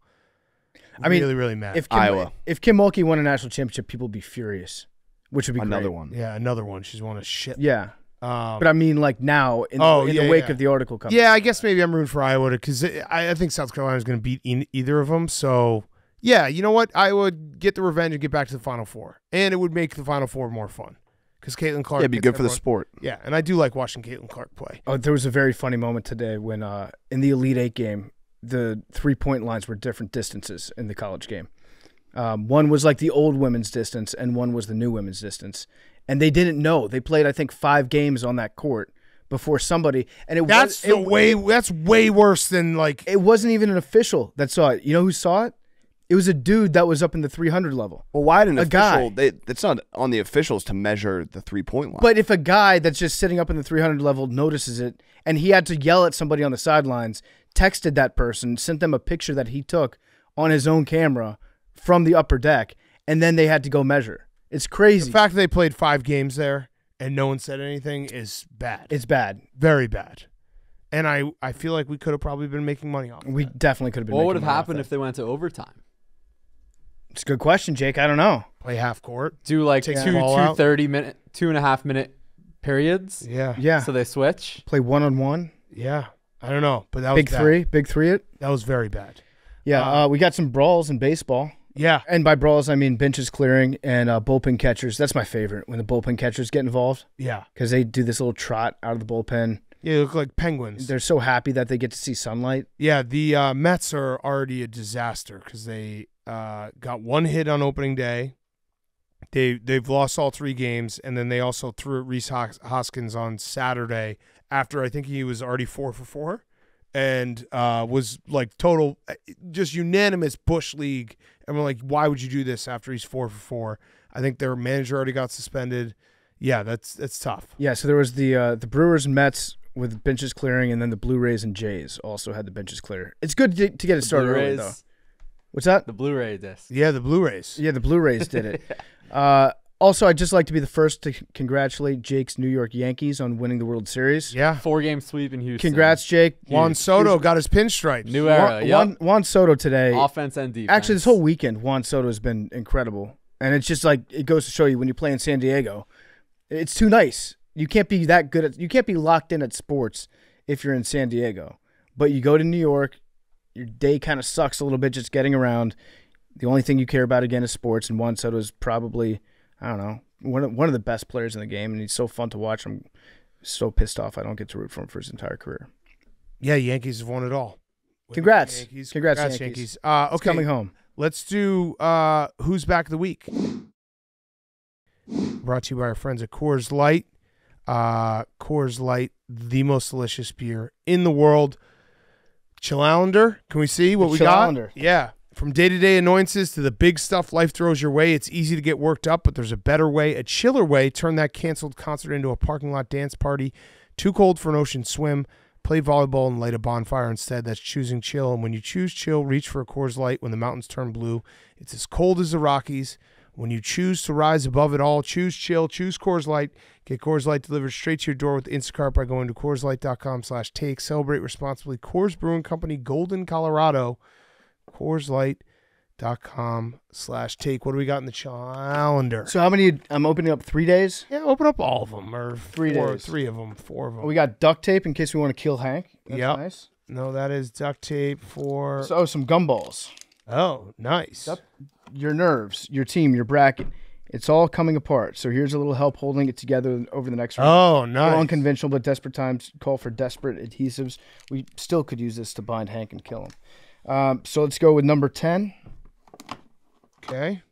really, really mad. If Kim, Iowa. If Kim Mulkey won a national championship, people would be furious, which would be Another great. one. Yeah, another one. She's won a shit. Yeah, Um, but I mean, like now in the wake of the article coming. yeah, I guess maybe I'm rooting for Iowa because I think South Carolina's going to beat either of them. So, yeah, you know what? Iowa would get the revenge and get back to the Final Four. And it would make the Final Four more fun because Caitlin Clark. Yeah, it'd be gets good for the everyone- sport. Yeah, and I do like watching Caitlin Clark play. Oh, there was a very funny moment today when in the Elite Eight game, the 3-point lines were different distances in the college game. One was like the old women's distance, and one was the new women's distance. And they didn't know. They played, I think, 5 games on that court before somebody. And That's way worse than like. It wasn't even an official that saw it. You know who saw it? It was a dude that was up in the 300 level. Well, why didn't A official? guy. It's not on the officials to measure the 3-point line. But if a guy that's just sitting up in the 300 level notices it, and he had to yell at somebody on the sidelines, texted that person, sent them a picture that he took on his own camera from the upper deck, and then they had to go measure. It's crazy. The fact that they played 5 games there and no one said anything is bad. It's bad. Very bad. And I feel like we could have probably been making money off We that. definitely could have been. What would making have money off happened that. if they went to overtime? It's a good question, Jake. I don't know. Play half court. Do like Take two the ball out. 2.5 minute periods? Yeah. Yeah. So they switch? Play 1-on-1. Yeah. I don't know. But that was bad. Big three it. That was very bad. Yeah, we got some brawls in baseball. Yeah. And by brawls, I mean benches clearing and bullpen catchers. That's my favorite, when the bullpen catchers get involved, Yeah. because they do this little trot out of the bullpen. Yeah, they look like penguins. They're so happy that they get to see sunlight. Yeah, the Mets are already a disaster because they got 1 hit on opening day. They've lost all 3 games, and then they also threw at Rhys Hoskins on Saturday after I think he was already 4 for 4, and was like total, just unanimous Bush League. And we're like, why would you do this after he's 4 for 4? I think their manager already got suspended. Yeah, that's tough. Yeah, so there was the Brewers and Mets with benches clearing, and then the Blue-rays and Jays also had the benches clear. It's good to get it started early, though. What's that? The Blu-ray disc. Yeah, the Blu-rays. Yeah, the Blue-rays did it. Also, I'd just like to be the first to congratulate Jake's New York Yankees on winning the World Series. Yeah. 4-game sweep in Houston. Congrats, Jake. Juan Soto got his pinstripes. New era. Juan Soto today. Offense and defense. Actually, this whole weekend, Juan Soto has been incredible. And it's just like, it goes to show you when you play in San Diego, it's too nice. You can't be that good at, you can't be locked in at sports if you're in San Diego. But you go to New York, your day kind of sucks a little bit just getting around. The only thing you care about again is sports, and Juan Soto is probably, I don't know, one of the best players in the game, and he's so fun to watch. I'm so pissed off I don't get to root for him for his entire career. Yeah, Yankees have won it all. Congrats. Yankees. Congrats, Yankees. Okay, It's coming home. let's do Who's Back of the Week. brought to you by our friends at Coors Light. Coors Light, the most delicious beer in the world. Chillalander, can we see what we got? Yeah. From day-to-day annoyances to the big stuff life throws your way, it's easy to get worked up, but there's a better way, a chiller way. Turn that canceled concert into a parking lot dance party. Too cold for an ocean swim. Play volleyball and light a bonfire instead. That's choosing chill. And when you choose chill, reach for a Coors Light when the mountains turn blue. It's as cold as the Rockies. When you choose to rise above it all, choose chill, choose Coors Light. Get Coors Light delivered straight to your door with Instacart by going to CoorsLight.com/take. Celebrate responsibly. Coors Brewing Company, Golden, Colorado. CoorsLight.com/take. What do we got in the calendar? So how many? I'm opening up 3 days. Yeah, open up all of them, or 3 days. 3 of them, 4 of them. We got duct tape in case we want to kill Hank. That's Yep. nice. No, that is duct tape for. So some gumballs. Oh, nice. Yep. Your nerves, your team, your bracket. It's all coming apart. So here's a little help holding it together over the next round. Oh, A nice. little unconventional, but desperate times call for desperate adhesives. We still could use this to bind Hank and kill him. So let's go with number 10. Okay.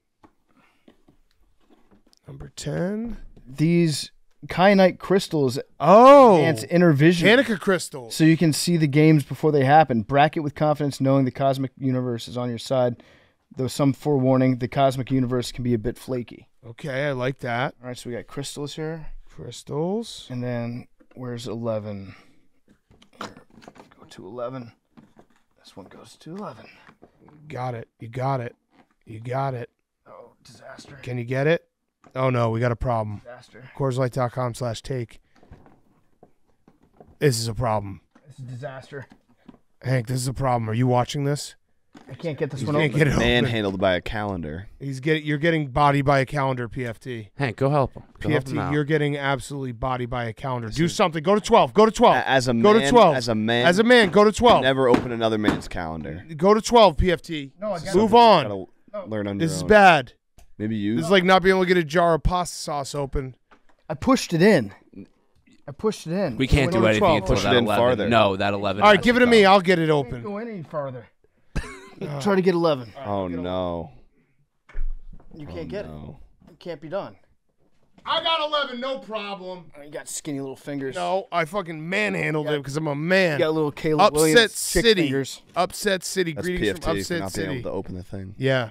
Number 10. These kyanite crystals Oh. enhance inner vision. Hanukkah crystals. So you can see the games before they happen. Bracket with confidence, knowing the cosmic universe is on your side. Though some forewarning, the cosmic universe can be a bit flaky. Okay, I like that. All right, so we got crystals here. Crystals. And then where's 11? Here, go to 11. This one goes to 11. Got it. You got it. You got it. Oh, disaster. Can you get it? Oh, no, we got a problem. Disaster. CoorsLight.com/take. This is a problem. This is disaster. Hank, this is a problem. Are you watching this? I can't get this You one can't open. get it open. Manhandled by a calendar. You're getting bodied by a calendar, PFT. Hank, go help him. Go help him PFT, out. you're getting absolutely bodied by a calendar. Do something. Go to 12. Go to 12. As a go man, to 12. as a man, As a man, go to 12. never open another man's calendar. Go to 12, PFT. No, I got Move it. on. Gotta learn on This your is own. bad. Maybe you. This is like not being able to get a jar of pasta sauce open. I pushed it in. We can't do to anything 12. until Push that it in 11. farther. No, that 11. All right, has give it to to me. go. I'll get it Can't open. go any farther. Try to get 11. Oh no. You can't get it. No. It can't be done. I got 11, no problem. Oh, you got skinny little fingers. No, I fucking manhandled it because I'm a man. You got little Caleb Upset Williams chick City. fingers. Upset City. That's Greetings PFT from for Upset not being City. able to open the thing. Yeah.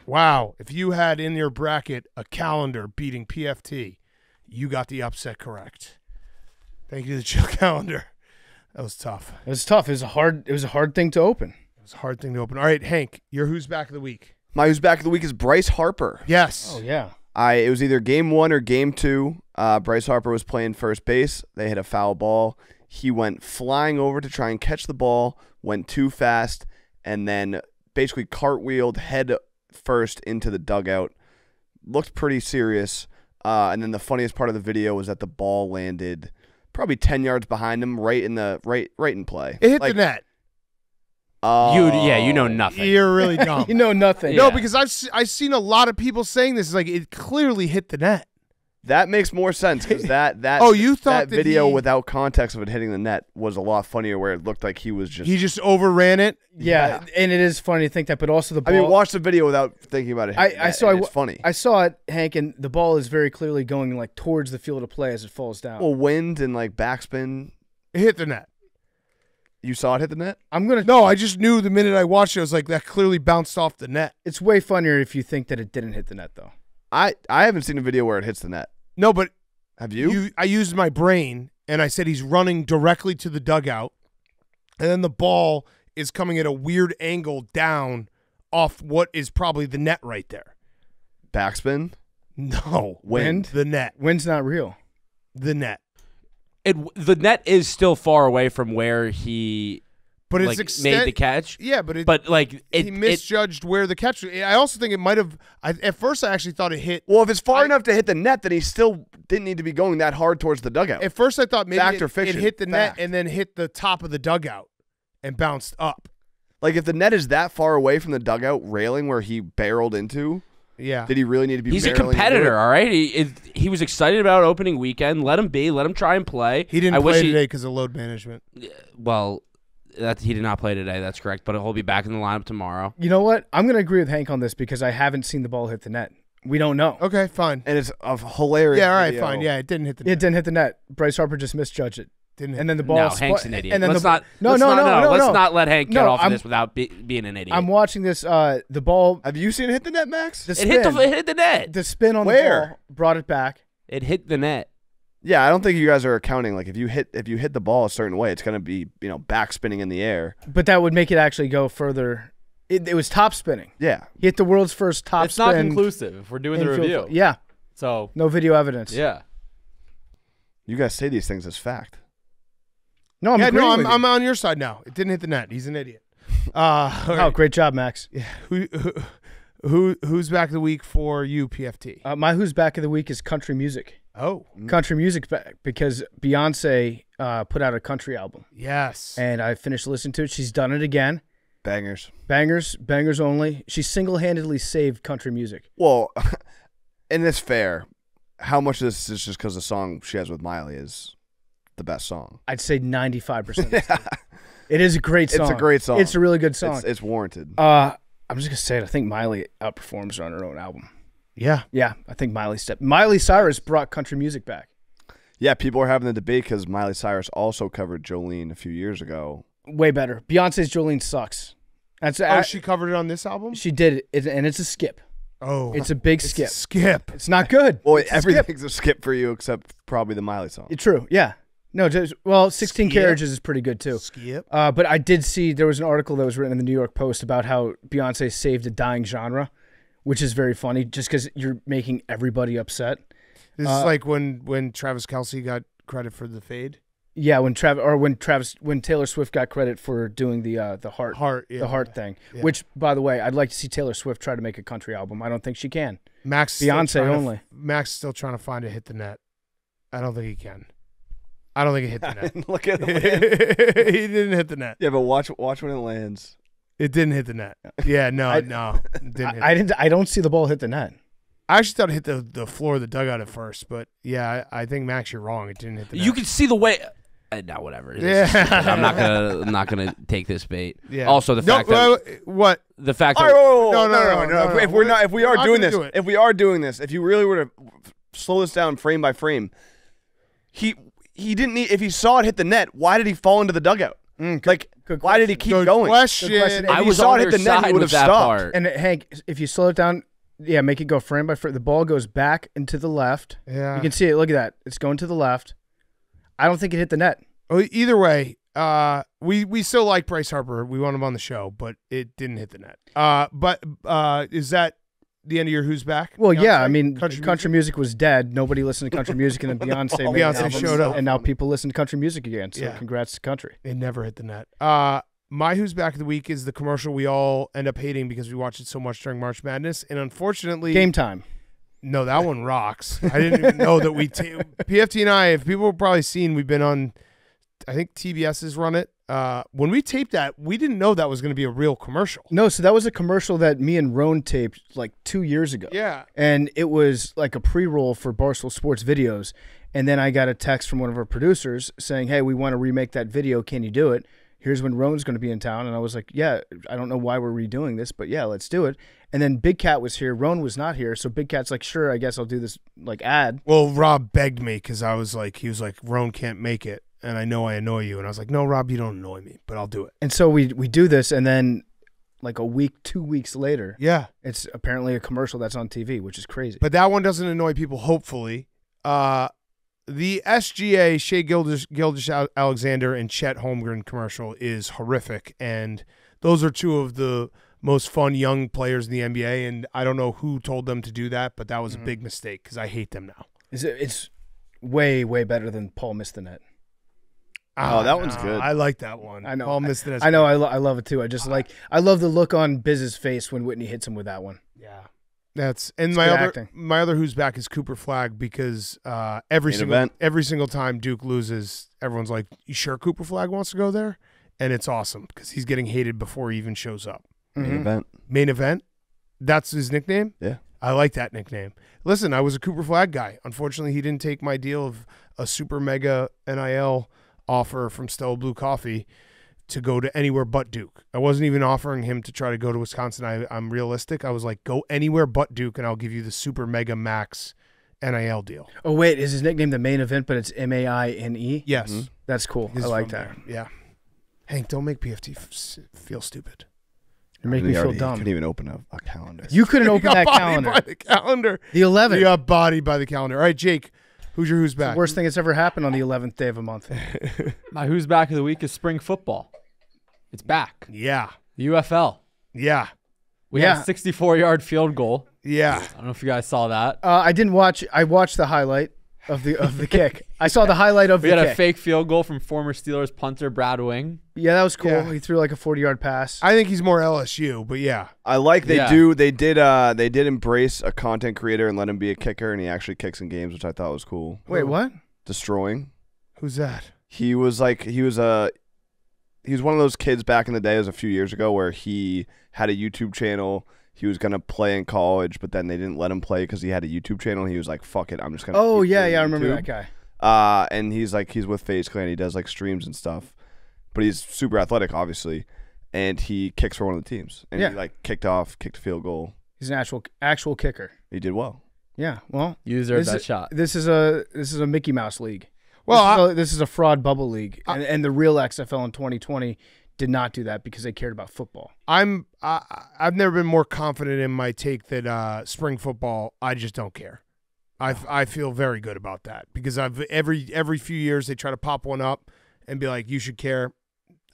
Wow. If you had in your bracket a calendar beating PFT, you got the upset correct. Thank you to the chill calendar. That was tough. It was tough. It was a hard thing to open. It was a hard thing to open. All right, Hank, your who's back of the week? My who's back of the week is Bryce Harper. Yes. Oh yeah. It was either game 1 or game 2. Bryce Harper was playing first base. They hit a foul ball. He went flying over to try and catch the ball, went too fast, and then basically cartwheeled head first into the dugout. Looked pretty serious. And then the funniest part of the video was that the ball landed probably 10 yards behind him, right in play. It hit the net. You know nothing. You're really dumb. You know nothing. No, Yeah. because I've seen a lot of people saying this. Like, it clearly hit the net. That makes more sense because that Oh, you thought that video he- without context of it hitting the net was a lot funnier, where it looked like he was just. He just overran it. Yeah, and it is funny to think that, but also the I ball. mean, watch the video without thinking about it. hitting the net, and it's funny. I saw it, Hank, and the ball is very clearly going like towards the field of play as it falls down. Well, wind and like backspin. It hit the net. You saw it hit the net? I'm gonna. No, I just knew the minute I watched it, I was like, that clearly bounced off the net. It's way funnier if you think that it didn't hit the net, though. I haven't seen a video where it hits the net. No, but Have you? I used my brain, and I said he's running directly to the dugout, and then the ball is coming at a weird angle down off what is probably the net right there. Backspin? No. Wind? The net. Wind's not real. The net. The net is still far away from where he But it's like, extent, made the catch. Yeah, but he he misjudged where the catch was. I also think it might have at first I actually thought it hit. Well, if it's far enough to hit the net, then he still didn't need to be going that hard towards the dugout. At first I thought maybe Fact or it fiction? hit the net Fact. and then hit the top of the dugout and bounced up. Like, if the net is that far away from the dugout railing where he barreled into, Yeah. did he really need to be He's a barreling into competitor, it? all right? He was excited about opening weekend. Let him be. Let him try and play. He didn't I wish play today because of load management. Well, he did not play today. That's correct. But he'll be back in the lineup tomorrow. You know what? I'm gonna agree with Hank on this because I haven't seen the ball hit the net. We don't know. Okay, fine. And it's a hilarious. Yeah, all right, video. fine. Yeah, it didn't hit the It didn't hit the net. Bryce Harper just misjudged it. Didn't hit And then the ball. No, Hank's an idiot. And then Let's the, not. No, let's no, not, no, no. Let's no. not let Hank get No, off of I'm- this without being an idiot. I'm watching this. The ball. Have you seen it hit the net, Max? The it spin. hit the net. The spin on the Where? ball brought it back. It hit the net. Yeah, I don't think you guys are accounting. Like if you hit the ball a certain way, it's gonna be back spinning in the air. But that would make it actually go further. It was top spinning. Yeah. He hit the world's first top It's spin. not conclusive if we're doing the infield review. fo- Yeah. So No video evidence. yeah. You guys say these things as fact. No, I'm Yeah, agreeing no, with you. I'm on your side now. It didn't hit the net. He's an idiot. All Oh, right. great job, Max. Who's back of the week for you, PFT? My who's back of the week is country music. Oh, Country music back because Beyonce put out a country album, yes. and I finished listening to it. She's done it again. Bangers. Bangers only. She single-handedly saved country music. Well, and it's fair. How much of this is just because the song she has with Miley is the best song? I'd say 95%. It is a great song. It's a great song. It's a really good song. It's warranted. I'm just gonna say it. I think Miley outperforms her on her own album. Yeah. Yeah, I think Miley Cyrus brought country music back. Yeah, people are having the debate because Miley Cyrus also covered Jolene a few years ago. Way better. Beyonce's Jolene sucks. Oh, she covered it on this album? She did it, and it's a skip. Oh. It's a big It's skip. a skip. It's not good. Well, It's a skip. everything's a skip for you except probably the Miley song. True. Yeah. No. 16 Skip. Carriages is pretty good too. Skip. But I did see there was an article that was written in the New York Post about how Beyonce saved a dying genre, which is very funny. Just because you're making everybody upset. This is like when Travis Kelce got credit for the fade. Yeah, when Taylor Swift got credit for doing the heart Yeah. the heart thing. Yeah. Which, by the way, I'd like to see Taylor Swift try to make a country album. I don't think she can. Max Beyonce only. Max is still trying to find a hit the net. I don't think he can. I don't think it hit the net. Look at He it. didn't hit the net. Yeah, but watch when it lands. It didn't hit the net. Yeah, no. It didn't hit. I don't see the ball hit the net. I actually thought it hit the floor of the dugout at first, but yeah, I think Max, you're wrong. It didn't hit the net. You can see the way. No, whatever. Yeah. I'm not gonna take this bait. Yeah. Also, the fact that what? the fact All that right, whoa. No. If we are not doing gonna this, do it. if we are doing this, if you really were to slow this down frame by frame, he didn't need. If he saw it hit the net, why did he fall into the dugout? Good Why did he keep Good going? question. Good question. If I he was saw on it hit your the net, he side would with have that stopped. part. And Hank, if you slow it down, make it go frame by frame. The ball goes back and to the left. Yeah. You can see it. Look at that. It's going to the left. I don't think it hit the net. Either way, we still like Bryce Harper. We want him on the show, but it didn't hit the net. But is that the end of your Who's Back? Well, yeah. Beyonce? I mean, Country country music was dead. Nobody listened to country music, and then Beyonce made Beyonce albums, showed up. and now people listen to country music again. So Yeah. congrats to country. It never hit the net. My Who's Back of the week is the commercial we all end up hating because we watch it so much during March Madness, and unfortunately, Game time. no, that one rocks. I didn't even know that PFT and I, if people have probably seen, we've been on, I think TBS has run it. When we taped that, we didn't know that was going to be a real commercial. No, so that was a commercial that me and Roan taped like 2 years ago. Yeah. And it was like a pre-roll for Barstool Sports videos. And then I got a text from one of our producers saying, hey, we want to remake that video. Can you do it? Here's when Roan's going to be in town. And I was like, yeah, I don't know why we're redoing this, but yeah, let's do it. And then Big Cat was here. Roan was not here. So Big Cat's like, sure, I guess I'll do this like ad. Well, Rob begged me because he was like, Roan can't make it. And I know I annoy you. And I was like, no, Rob, you don't annoy me, but I'll do it. And so we do this. And then like a week, 2 weeks later, Yeah. it's apparently a commercial that's on TV, which is crazy. But that one doesn't annoy people, hopefully. The SGA, Shea Gilgeous-Alexander, and Chet Holmgren commercial is horrific. And those are two of the most fun young players in the NBA. And I don't know who told them to do that, but that was a big mistake because I hate them now. It's way, way better than Paul Missed the Net. Oh, that one's good. I like that one. I know. Paul missed it. I know. I love it too. I love the look on Biz's face when Whitney hits him with that one. Yeah. That's and It's my good other acting. my other Who's Back is Cooper Flagg because every single time Duke loses, everyone's like, "You sure Cooper Flagg wants to go there?" And it's awesome because he's getting hated before he even shows up. Main event. Main event. That's his nickname. Yeah. I like that nickname. Listen, I was a Cooper Flagg guy. Unfortunately, he didn't take my deal of a super mega NIL offer from Stella Blue Coffee to go to anywhere but Duke. I wasn't even offering him to try to go to Wisconsin. I'm realistic. I was like, go anywhere but Duke, and I'll give you the super mega max NIL deal. Oh, wait. Is his nickname the Main Event, but it's Maine? Yes. Mm-hmm. That's cool. He's I like from that. there. Yeah. Hank, don't make PFT feel stupid. You're making me feel You dumb. couldn't even open a calendar. You couldn't open got that bodied calendar. by the calendar. The 11th. You got bodied by the calendar. All right, Jake, who's back? Worst thing that's ever happened on the 11th day of a month. My who's back of the week is spring football. It's back. Yeah. The UFL. Yeah. We Yeah. had a 64-yard field goal. Yeah. I don't know if you guys saw that. I didn't watch. I watched the highlight of the kick. I saw the highlight of We the had kick. a fake field goal from former Steelers punter Brad Wing. Yeah, that was cool. Yeah. He threw like a 40-yard pass. I think he's more LSU, but yeah. I like Yeah. they did embrace a content creator and let him be a kicker, and he actually kicks in games, which I thought was cool. Wait, what? Destroying. Who's that? He was one of those kids back in the day, it was a few years ago, where he had a YouTube channel. He was gonna play in college, but then they didn't let him play because he had a YouTube channel. He was like, "Fuck it, I'm just gonna." Oh keep yeah, doing yeah, I remember YouTube." that guy. And he's with FaZe Clan. He does like streams and stuff, but he's super athletic, obviously, and he kicks for one of the teams. And Yeah. he kicked a field goal. He's an actual kicker. He did well. Yeah. Well, You deserve this that is- shot. This is a Mickey Mouse league. Well, this is a fraud bubble league, and the real XFL in 2020 did not do that because they cared about football. I've never been more confident in my take that spring football, I just don't care. I feel very good about that because every few years they try to pop one up and be like, you should care.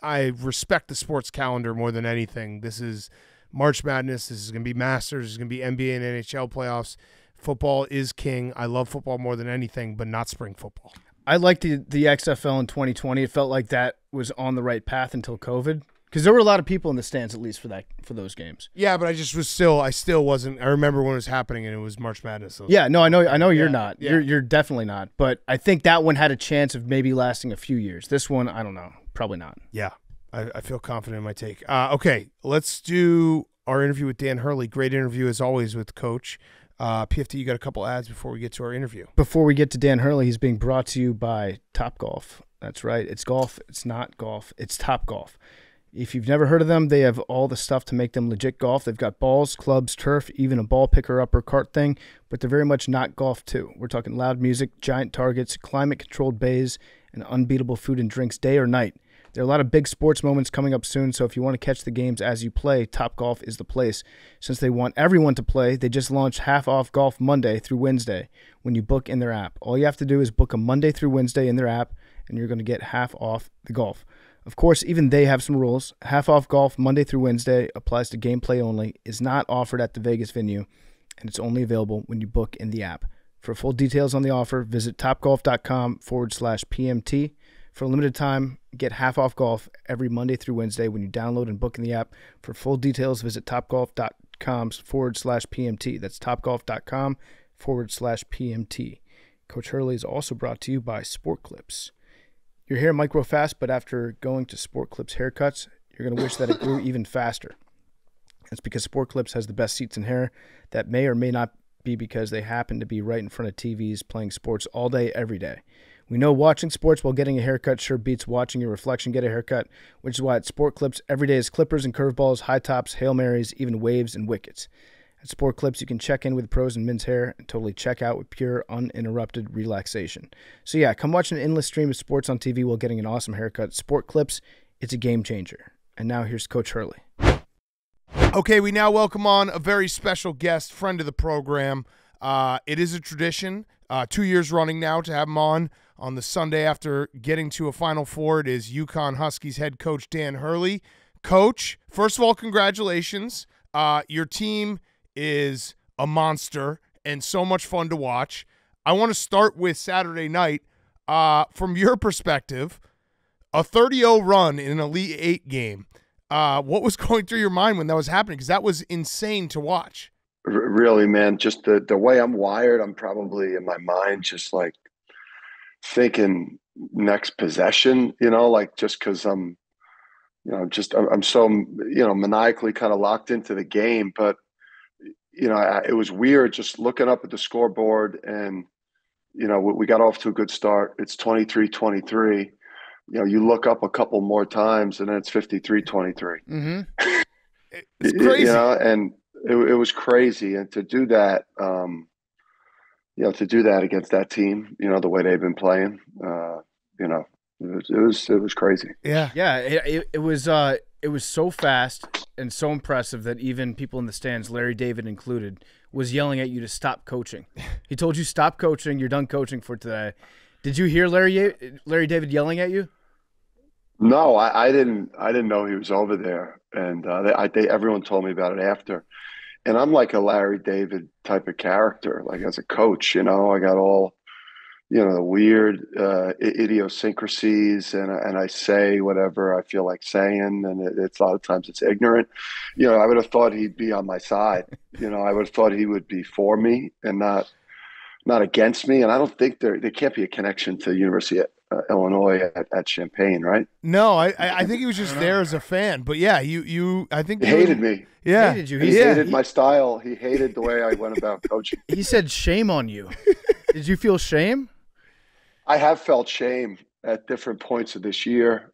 I respect the sports calendar more than anything. This is March Madness. This is going to be Masters. This is going to be NBA and NHL playoffs. Football is king. I love football more than anything, but not spring football. I liked the XFL in 2020. It felt like that was on the right path until COVID, because there were a lot of people in the stands at least for those games. Yeah, but I still wasn't. I remember when it was happening and it was March Madness. So Yeah, no, I know you're Yeah, not. yeah. You're definitely not. But I think that one had a chance of maybe lasting a few years. This one, I don't know, probably not. Yeah, I feel confident in my take. Okay, let's do our interview with Dan Hurley. Great interview as always with Coach. PFT, you got a couple ads before we get to our interview. Before we get to Dan Hurley, he's being brought to you by Topgolf. That's right. It's golf. It's not golf. It's Topgolf. If you've never heard of them, they have all the stuff to make them legit golf. They've got balls, clubs, turf, even a ball picker upper cart thing, but they're very much not golf too. We're talking loud music, giant targets, climate-controlled bays, and unbeatable food and drinks day or night. There are a lot of big sports moments coming up soon, so if you want to catch the games as you play, Topgolf is the place. Since they want everyone to play, they just launched half-off golf Monday through Wednesday when you book in their app. All you have to do is book a Monday through Wednesday in their app, and you're going to get half off the golf. Of course, even they have some rules. Half-off golf Monday through Wednesday applies to gameplay only, is not offered at the Vegas venue, and it's only available when you book in the app. For full details on the offer, visit topgolf.com/PMT. For a limited time, get half off golf every Monday through Wednesday when you download and book in the app. For full details, visit topgolf.com/PMT. That's topgolf.com/PMT. Coach Hurley is also brought to you by Sport Clips. Your hair might grow fast, but after going to Sport Clips haircuts, you're going to wish that it grew even faster. That's because Sport Clips has the best seats in hair. That may or may not be because they happen to be right in front of TVs playing sports all day, every day. We know watching sports while getting a haircut sure beats watching your reflection get a haircut, which is why at Sport Clips, every day is clippers and curveballs, high tops, Hail Marys, even waves and wickets. At Sport Clips, you can check in with pros in men's hair and totally check out with pure, uninterrupted relaxation. So yeah, come watch an endless stream of sports on TV while getting an awesome haircut. Sport Clips, it's a game changer. And now here's Coach Hurley. Okay, we now welcome on a very special guest, friend of the program. It is a tradition, 2 years running now, to have him on the Sunday after getting to a Final Four. It is UConn Huskies head coach Dan Hurley. Coach, first of all, congratulations. Your team is a monster and so much fun to watch. I want to start with Saturday night. From your perspective, a 30-0 run in an Elite Eight game. What was going through your mind when that was happening? Because that was insane to watch. Really, man, just the way I'm wired, I'm probably in my mind just like thinking next possession, just because I'm so, maniacally kind of locked into the game. But, it was weird just looking up at the scoreboard and, we got off to a good start. It's 23-23. you look up a couple more times and then it's 53-23. Mm-hmm. It's crazy. And it was crazy. And to do that, to do that against that team, the way they've been playing, it was crazy. Yeah. Yeah, it was so fast and so impressive that even people in the stands, Larry David included, was yelling at you to stop coaching. He told you, stop coaching, you're done coaching for today. Did you hear Larry David yelling at you? No, I didn't know he was over there, and everyone told me about it after. And I'm like a Larry David type of character, like as a coach, I got all, the weird idiosyncrasies, and I say whatever I feel like saying, and it's a lot of times it's ignorant. I would have thought he'd be on my side. I would have thought he would be for me and not against me. And I don't think there can't be a connection to University of Illinois at Champaign, right? No, I think he was just there as a fan. But yeah, I think he hated me. Yeah, hated you. He hated my style. He hated the way I went about coaching. He said shame on you. Did you feel shame? I have felt shame at different points of this year.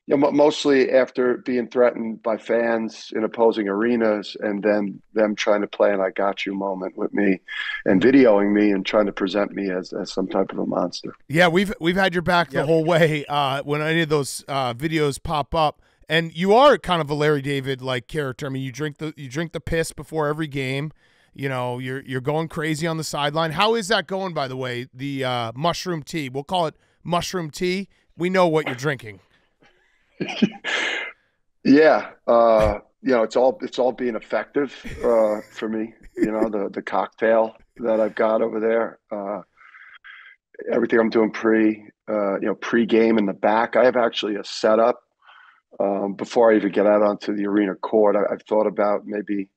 Mostly after being threatened by fans in opposing arenas, and then them trying to play an "I got you" moment with me, and videoing me and trying to present me as some type of a monster. Yeah, we've had your back the whole way. When any of those videos pop up, and you are kind of a Larry David like character. I mean, you drink the piss before every game. You're going crazy on the sideline. How is that going, by the way? The mushroom tea. We'll call it mushroom tea. We know what you're drinking. Yeah. It's all being effective for me. The cocktail that I've got over there. Everything I'm doing pre-game in the back. I have actually a setup before I even get out onto the arena court. I've thought about maybe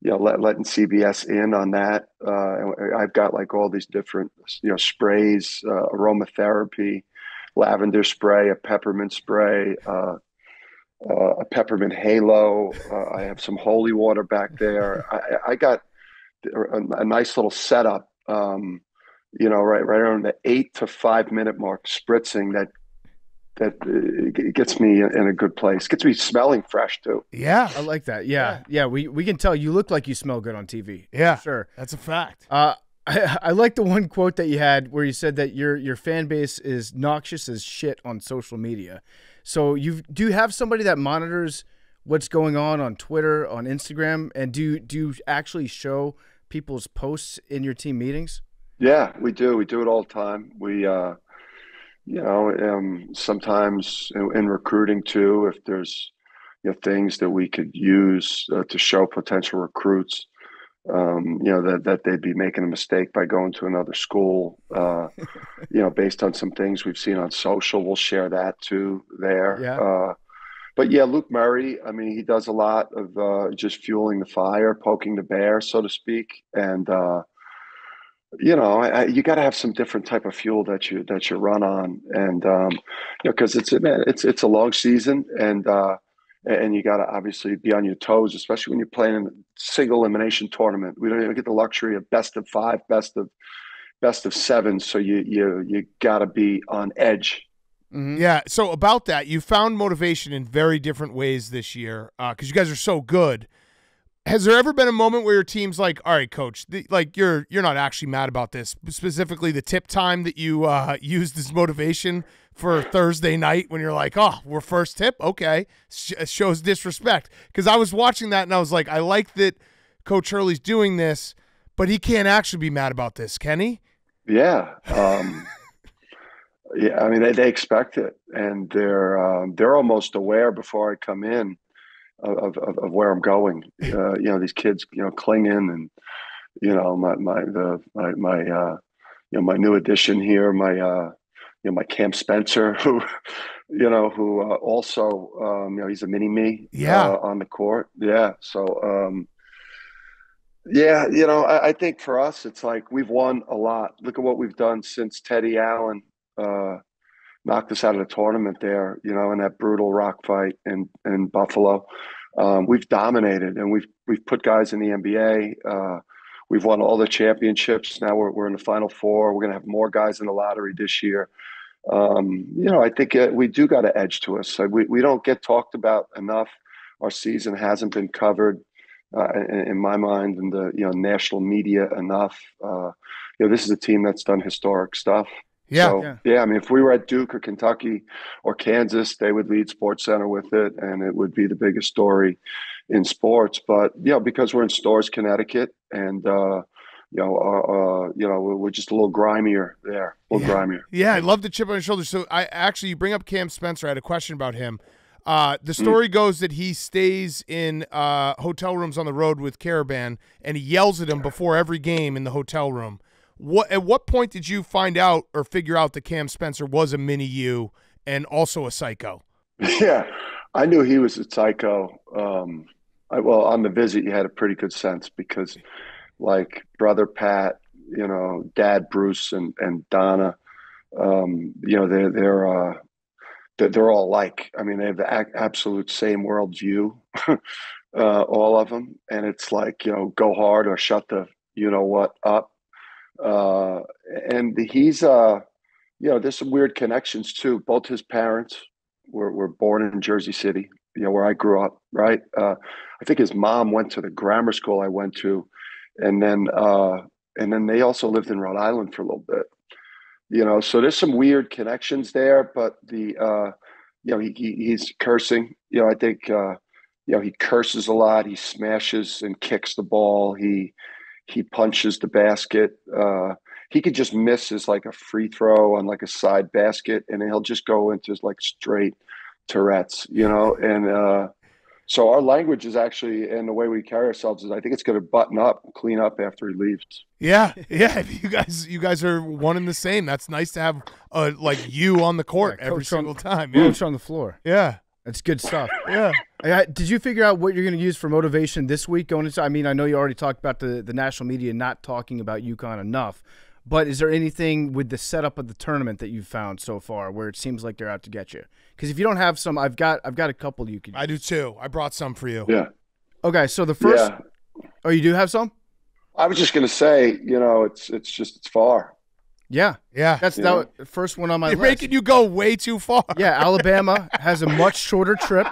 letting CBS in on that. I've got like all these different sprays, aromatherapy, lavender spray, a peppermint spray, a peppermint halo. I have some holy water back there. I got a nice little setup, right around the 8 to 5 minute mark, spritzing that gets me in a good place. Gets me smelling fresh too. Yeah, I like that. Yeah. We can tell you look like you smell good on TV. Yeah, sure, that's a fact. I like the one quote that you had where you said that your fan base is noxious as shit on social media. So do you have somebody that monitors what's going on Twitter, on Instagram, and do you actually show people's posts in your team meetings? Yeah, we do. We do it all the time. We sometimes in recruiting too, if there's things that we could use to show potential recruits, that they'd be making a mistake by going to another school, based on some things we've seen on social, we'll share that too there. Yeah. But yeah, Luke Murray, I mean, he does a lot of just fueling the fire, poking the bear, so to speak. And, you got to have some different type of fuel that you run on. And, because it's a long season, and you got to obviously be on your toes, especially when you're playing in a single elimination tournament. We don't even get the luxury of best of 5, best of 7. So you got to be on edge. Mm-hmm. Yeah. So about that, you found motivation in very different ways this year because you guys are so good. Has there ever been a moment where your team's like, all right, coach, you're not actually mad about this, specifically the tip time that you used as motivation for Thursday night when you're like, oh, we're first tip? Okay. Shows disrespect. Because I was watching that and I was like, I like that Coach Hurley's doing this, but he can't actually be mad about this, can he? Yeah. Yeah, I mean, they expect it, and they're almost aware before I come in of where I'm going. These kids, clinging, and my new addition here, my Cam Spencer, who also he's a mini me, on the court. Yeah, so I think for us it's like we've won a lot. Look at what we've done since Teddy Allen knocked us out of the tournament there, in that brutal rock fight in Buffalo. We've dominated, and we've put guys in the NBA. We've won all the championships. Now we're in the Final Four. We're going to have more guys in the lottery this year. I think we do got an edge to us. We don't get talked about enough. Our season hasn't been covered in my mind in the national media enough. This is a team that's done historic stuff. Yeah. So, I mean, if we were at Duke or Kentucky or Kansas, they would lead SportsCenter with it, and it would be the biggest story in sports. But because we're in Storrs, Connecticut, and we're just a little grimier there, grimier. Yeah, I love the chip on your shoulder. So you bring up Cam Spencer. I had a question about him. The story goes that he stays in hotel rooms on the road with Caravan, and he yells at him before every game in the hotel room. At what point did you find out or figure out that Cam Spencer was a mini you and also a psycho? Yeah, I knew he was a psycho. On the visit, you had a pretty good sense because, like, brother Pat, Dad Bruce, and Donna, they're all alike. I mean, they have the absolute same worldview, all of them, and it's like go hard or shut the what up. And he's there's some weird connections too. Both his parents were born in Jersey City, where I grew up, right? I think his mom went to the grammar school I went to, and then they also lived in Rhode Island for a little bit. So there's some weird connections there, but he's cursing. I think he curses a lot. He smashes and kicks the ball. He punches the basket. He could just miss as like a free throw on like a side basket, and he'll just go into like straight Tourette's, and so our language is actually, and the way we carry ourselves is, I think it's going to button up, clean up after he leaves. Yeah. You guys are one and the same. That's nice to have like you on the court every single time. Yeah. Coach on the floor. Yeah. That's good stuff. Yeah. Did you figure out what you're going to use for motivation this week going into? I mean, I know you already talked about the national media not talking about UConn enough, but is there anything with the setup of the tournament that you've found so far where it seems like they're out to get you? Because if you don't have some, I've got a couple you could. I do too. I brought some for you. Yeah. Okay, so the first. Yeah. Oh, you do have some? I was just going to say, it's far. Yeah. Yeah. That's the first one on my You're list. making you go way too far. Yeah, Alabama has a much shorter trip.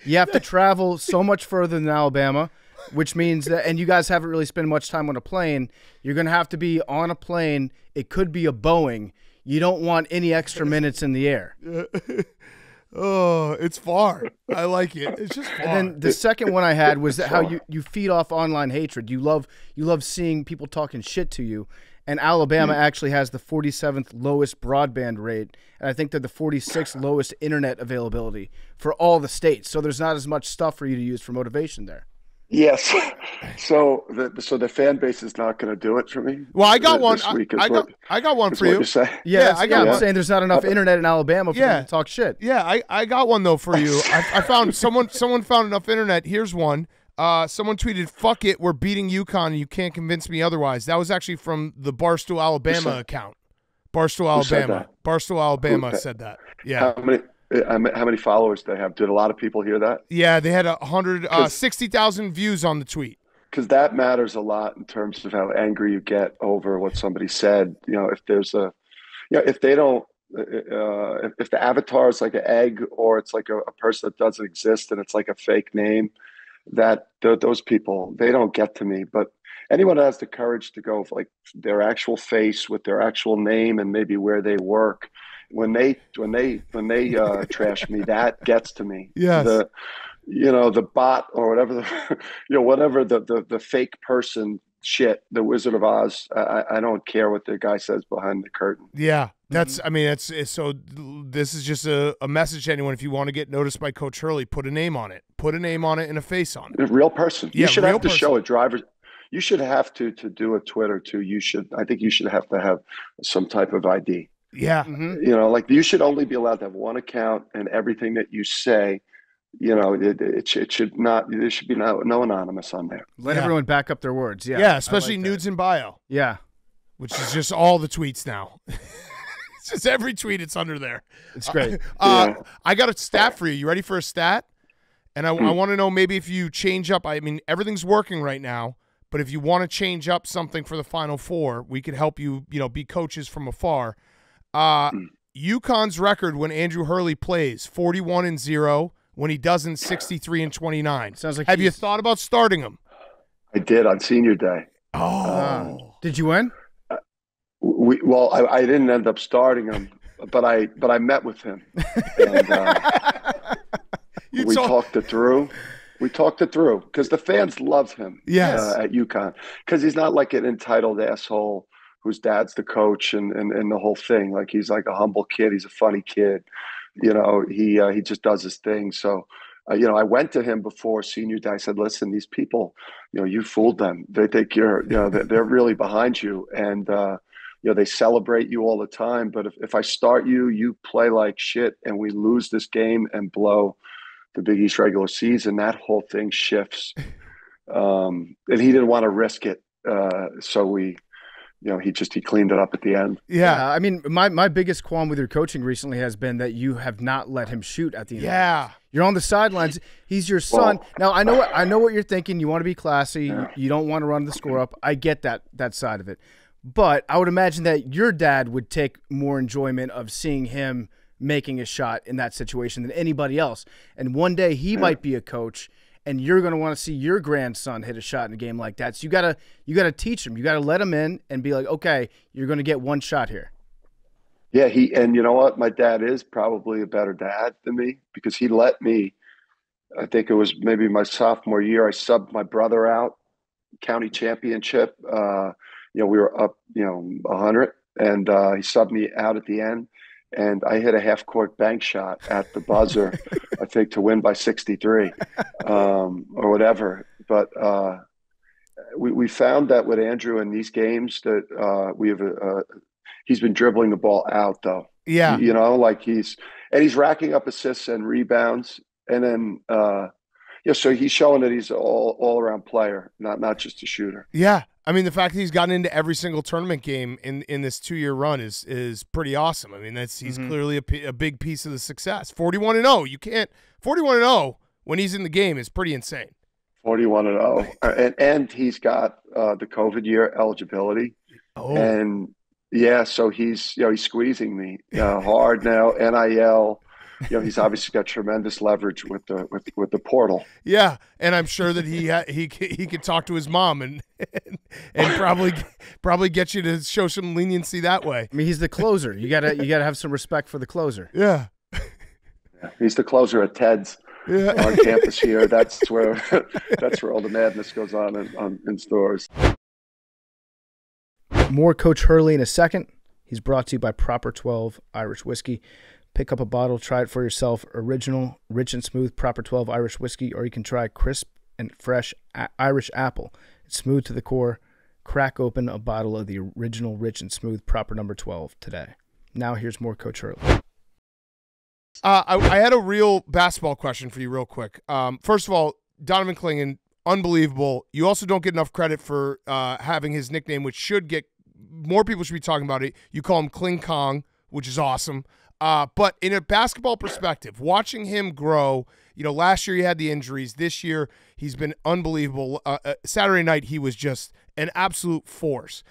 You have to travel so much further than Alabama, which means that, and you guys haven't really spent much time on a plane. You're going to have to be on a plane. It could be a Boeing. You don't want any extra minutes in the air. Oh, it's far. I like it. It's just far. And then the second one I had was that how you feed off online hatred. You love seeing people talking shit to you. And Alabama actually has the 47th lowest broadband rate, and I think they're the 46th lowest internet availability for all the states. So there's not as much stuff for you to use for motivation there. Yes. So the fan base is not going to do it for me. Well, I got one. I got one for you. You say. I'm saying there's not enough internet in Alabama for them to talk shit. Yeah, I got one though for you. I found someone found enough internet. Here's one. Someone tweeted, "Fuck it, we're beating UConn, and you can't convince me otherwise." That was actually from the Barstool Alabama account. Barstool Alabama said that. Yeah. How many followers they have? Did a lot of people hear that? Yeah, they had 160,000 views on the tweet. Because that matters a lot in terms of how angry you get over what somebody said. If there's if they don't, if the avatar is like an egg or it's like a person that doesn't exist and it's like a fake name, that those people, they don't get to me. But anyone that has the courage to go like their actual face with their actual name and maybe where they work, when they trash me, that gets to me. Yes. The bot or whatever whatever the fake person shit, the Wizard of Oz. I don't care what the guy says behind the curtain. Yeah. That's, I mean, it's so this is just a message to anyone. If you want to get noticed by Coach Hurley, put a name on it. Put a name on it and a face on it. A real person. Yeah, you should have to person. show a driver's. You should have to do a Twitter too. I think you should have to have some type of ID. Yeah. Mm-hmm. Like you should only be allowed to have one account, and everything that you say, it should not. There should be no anonymous on there. Let everyone back up their words. Yeah. Yeah, especially nudes in bio. Yeah. Which is just all the tweets now. It's just every tweet. It's under there. It's great. I got a stat for you. You ready for a stat? And I want to know maybe if you change up. I mean, everything's working right now. But if you want to change up something for the Final Four, we could help you, be coaches from afar. UConn's record when Andrew Hurley plays 41-0. When he doesn't, 63-29. Sounds like. Have you thought about starting him? I did on senior day. Oh, Did you win? I didn't end up starting him, but I met with him, and we talked it through. We talked it through because the fans love him. Yes. At UConn, because he's not like an entitled asshole whose dad's the coach and the whole thing. Like, he's like a humble kid. He's a funny kid. You know, he just does his thing. So, I went to him before senior day. I said, listen, these people, you fooled them. They think they're really behind you. And, they celebrate you all the time. But if I start you play like shit and we lose this game and blow the Big East regular season, that whole thing shifts. And he didn't want to risk it. So he cleaned it up at the end. yeah. I mean, my biggest qualm with your coaching recently has been that you have not let him shoot at the end. Yeah. You're on the sidelines. He's your son. Now, I know what you're thinking. You want to be classy. You don't want to run the score up. I get that side of it. But I would imagine that your dad would take more enjoyment of seeing him making a shot in that situation than anybody else. And one day he might be a coach, and you're going to want to see your grandson hit a shot in a game like that. So you gotta teach him. You got to let him in and be like, okay, you're going to get one shot here. Yeah, and you know what? My dad is probably a better dad than me because he let me. I think it was maybe my sophomore year. I subbed my brother out, county championship. We were up, 100, and he subbed me out at the end. And I hit a half-court bank shot at the buzzer, I think, to win by 63 or whatever. But we found that with Andrew in these games that we have he's been dribbling the ball out, though. Yeah. He's racking up assists and rebounds. And then, so he's showing that he's all-around player, not just a shooter. Yeah. I mean, the fact that he's gotten into every single tournament game in this 2-year run is pretty awesome. I mean, he's clearly a big piece of the success. 41-0. You can't 41-0 when he's in the game is pretty insane. 41-0, and he's got the COVID year eligibility. Oh, and yeah, so he's squeezing me hard now. NIL. He's obviously got tremendous leverage with the portal. Yeah, and I'm sure that he could talk to his mom and probably get you to show some leniency that way. I mean, he's the closer. You gotta have some respect for the closer. Yeah, he's the closer at Ted's on campus here. That's where all the madness goes on in stores. More Coach Hurley in a second. He's brought to you by Proper 12 Irish Whiskey. Pick up a bottle, try it for yourself. Original, rich and smooth Proper 12 Irish Whiskey, or you can try crisp and fresh Irish apple. It's smooth to the core. Crack open a bottle of the original, rich and smooth Proper number 12 today. Now here's more Coach Hurley. I had a real basketball question for you real quick. First of all, Donovan Clingan, unbelievable. You also don't get enough credit for having his nickname, which should get more people should be talking about it. You call him Kling Kong, which is awesome. But in a basketball perspective, watching him grow, last year he had the injuries. This year he's been unbelievable. Saturday night he was just an absolute force.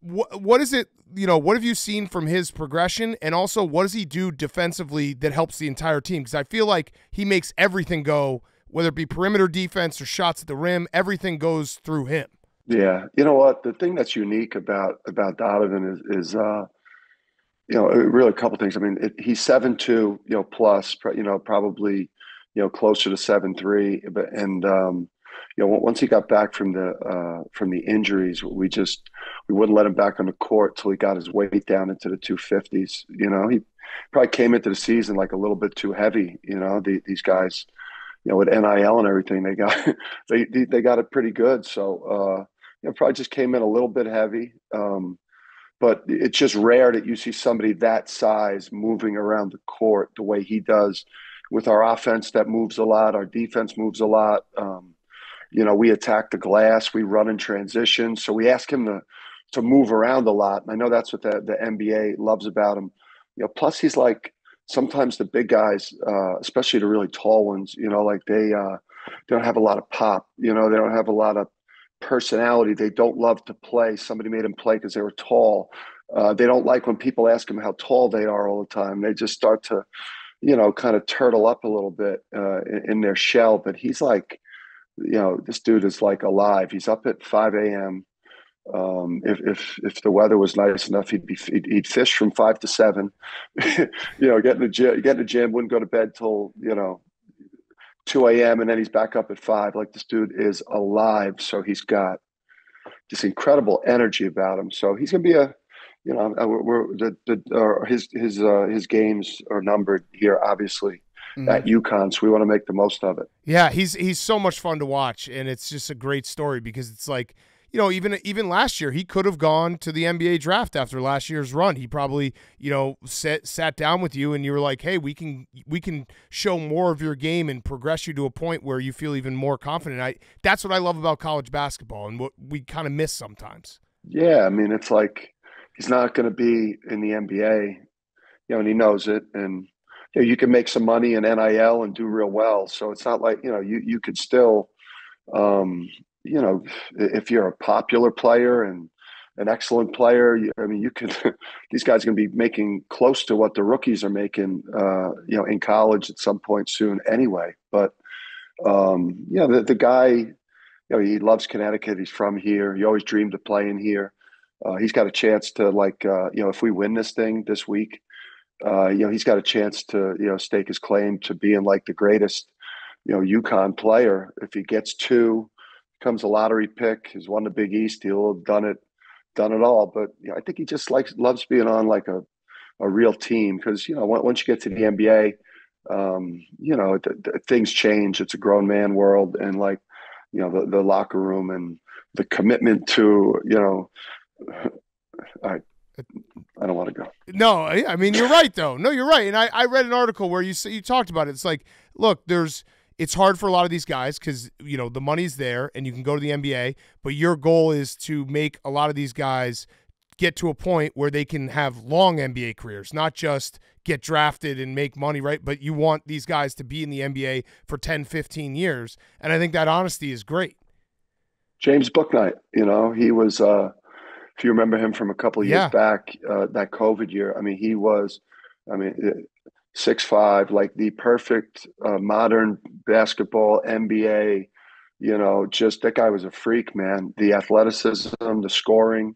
What is it, what have you seen from his progression? And also, what does he do defensively that helps the entire team? Because I feel like he makes everything go, whether it be perimeter defense or shots at the rim, everything goes through him. Yeah. You know what? The thing that's unique about Donovan is really a couple things. I mean, he's 7'2", plus, probably, closer to 7'3", but once he got back from the injuries, we wouldn't let him back on the court till he got his weight down into the 250s. He probably came into the season like a little bit too heavy. These guys, with NIL and everything, they got they got it pretty good. So probably just came in a little bit heavy. But it's just rare that you see somebody that size moving around the court the way he does. With our offense that moves a lot, our defense moves a lot. We attack the glass, we run in transition. So we ask him to move around a lot. And I know that's what the NBA loves about him. Plus he's like sometimes the big guys, especially the really tall ones, they don't have a lot of pop. They don't have a lot of personality. They don't love to play. Somebody made them play because they were tall. They don't like when people ask them how tall they are all the time. They just start to, kind of turtle up a little bit in their shell. But he's like, this dude is like alive. He's up at 5 a.m. If the weather was nice enough, he'd fish from 5 to 7. Get in the gym, wouldn't go to bed till 2 a.m. and then he's back up at 5. Like, this dude is alive. So he's got this incredible energy about him. So he's gonna be his games are numbered here, obviously, at UConn. So we want to make the most of it. Yeah, he's so much fun to watch, and it's just a great story because it's like, even last year he could have gone to the NBA draft after last year's run. He probably, sat down with you and you were like, hey, we can show more of your game and progress you to a point where you feel even more confident. That's what I love about college basketball and what we kind of miss sometimes. Yeah, I mean, it's like he's not going to be in the NBA, and he knows it. And you can make some money in NIL and do real well. So it's not like you could still. If you're a popular player and an excellent player, you could. These guys are going to be making close to what the rookies are making, in college at some point soon, anyway. But the guy, he loves Connecticut. He's from here. He always dreamed of playing here. He's got a chance to, if we win this thing this week, he's got a chance to, stake his claim to being like the greatest, UConn player. If he gets 2. Becomes a lottery pick, has won the Big East, he'll have done it all. But I think he just loves being on like a real team because once you get to the NBA, things change. It's a grown man world, and the locker room and the commitment to I don't want to go. No, I mean, you're right though. No, you're right. And I read an article where you talked about it. It's like, look, it's hard for a lot of these guys because, the money's there and you can go to the NBA, but your goal is to make a lot of these guys get to a point where they can have long NBA careers, not just get drafted and make money, right? But you want these guys to be in the NBA for 10, 15 years. And I think that honesty is great. James Bouknight, he was, if you remember him from a couple of years back, that COVID year, he was, 6'5", like the perfect modern basketball NBA. Just that guy was a freak, man. The athleticism, the scoring.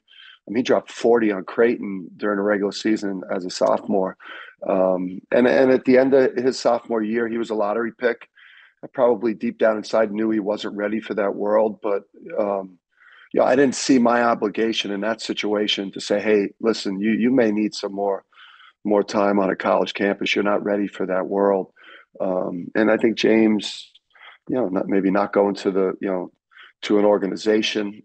He dropped 40 on Creighton during the regular season as a sophomore. And at the end of his sophomore year, he was a lottery pick. I probably deep down inside knew he wasn't ready for that world, but I didn't see my obligation in that situation to say, hey, listen, you may need some more time on a college campus. You're not ready for that world. And I think James, not going to to an organization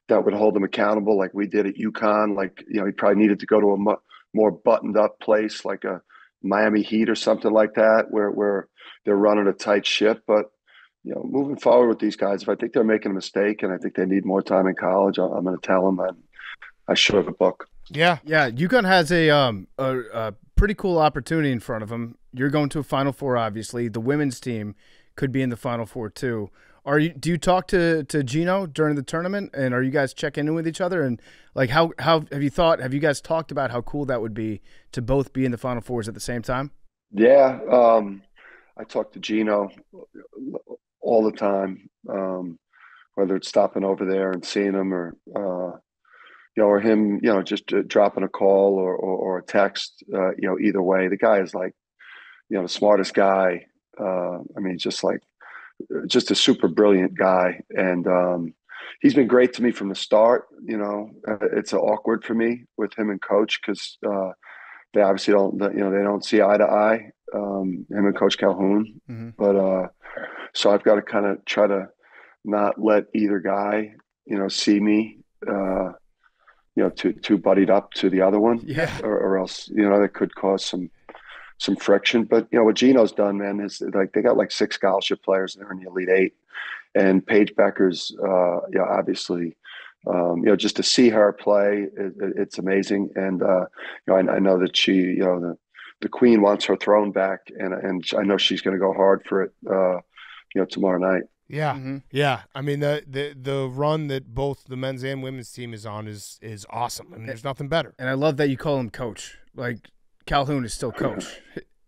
that would hold him accountable like we did at UConn. He probably needed to go to a more buttoned up place like a Miami Heat or something like that, where they're running a tight ship. But, moving forward with these guys, if I think they're making a mistake and I think they need more time in college, I'm going to tell them that I should have a book. Yeah. UConn has a pretty cool opportunity in front of them. You're going to a Final Four, obviously. The women's team could be in the Final Four too. Do you talk to Gino during the tournament, and are you guys checking in with each other? And how have you guys talked about how cool that would be to both be in the Final Fours at the same time? Yeah, I talk to Gino all the time, whether it's stopping over there and seeing him or him, just dropping a call or a text, either way. The guy is the smartest guy. Just a super brilliant guy. And he's been great to me from the start. It's awkward for me with him and Coach because they obviously they don't see eye to eye, him and Coach Calhoun. Mm-hmm. But so I've got to kind of try to not let either guy, see me, too buddied up to the other one, or else that could cause some friction. But what Gino's done, man, is they got 6 scholarship players that are in the Elite Eight, and Paige Becker's, obviously, just to see her play, it's amazing. And I know that she, the Queen wants her throne back, and I know she's going to go hard for it, tomorrow night. Yeah, Mm-hmm. yeah. I mean, the run that both the men's and women's team is on is awesome. I mean, there's nothing better. And I love that you call him coach. Like, Calhoun is still coach.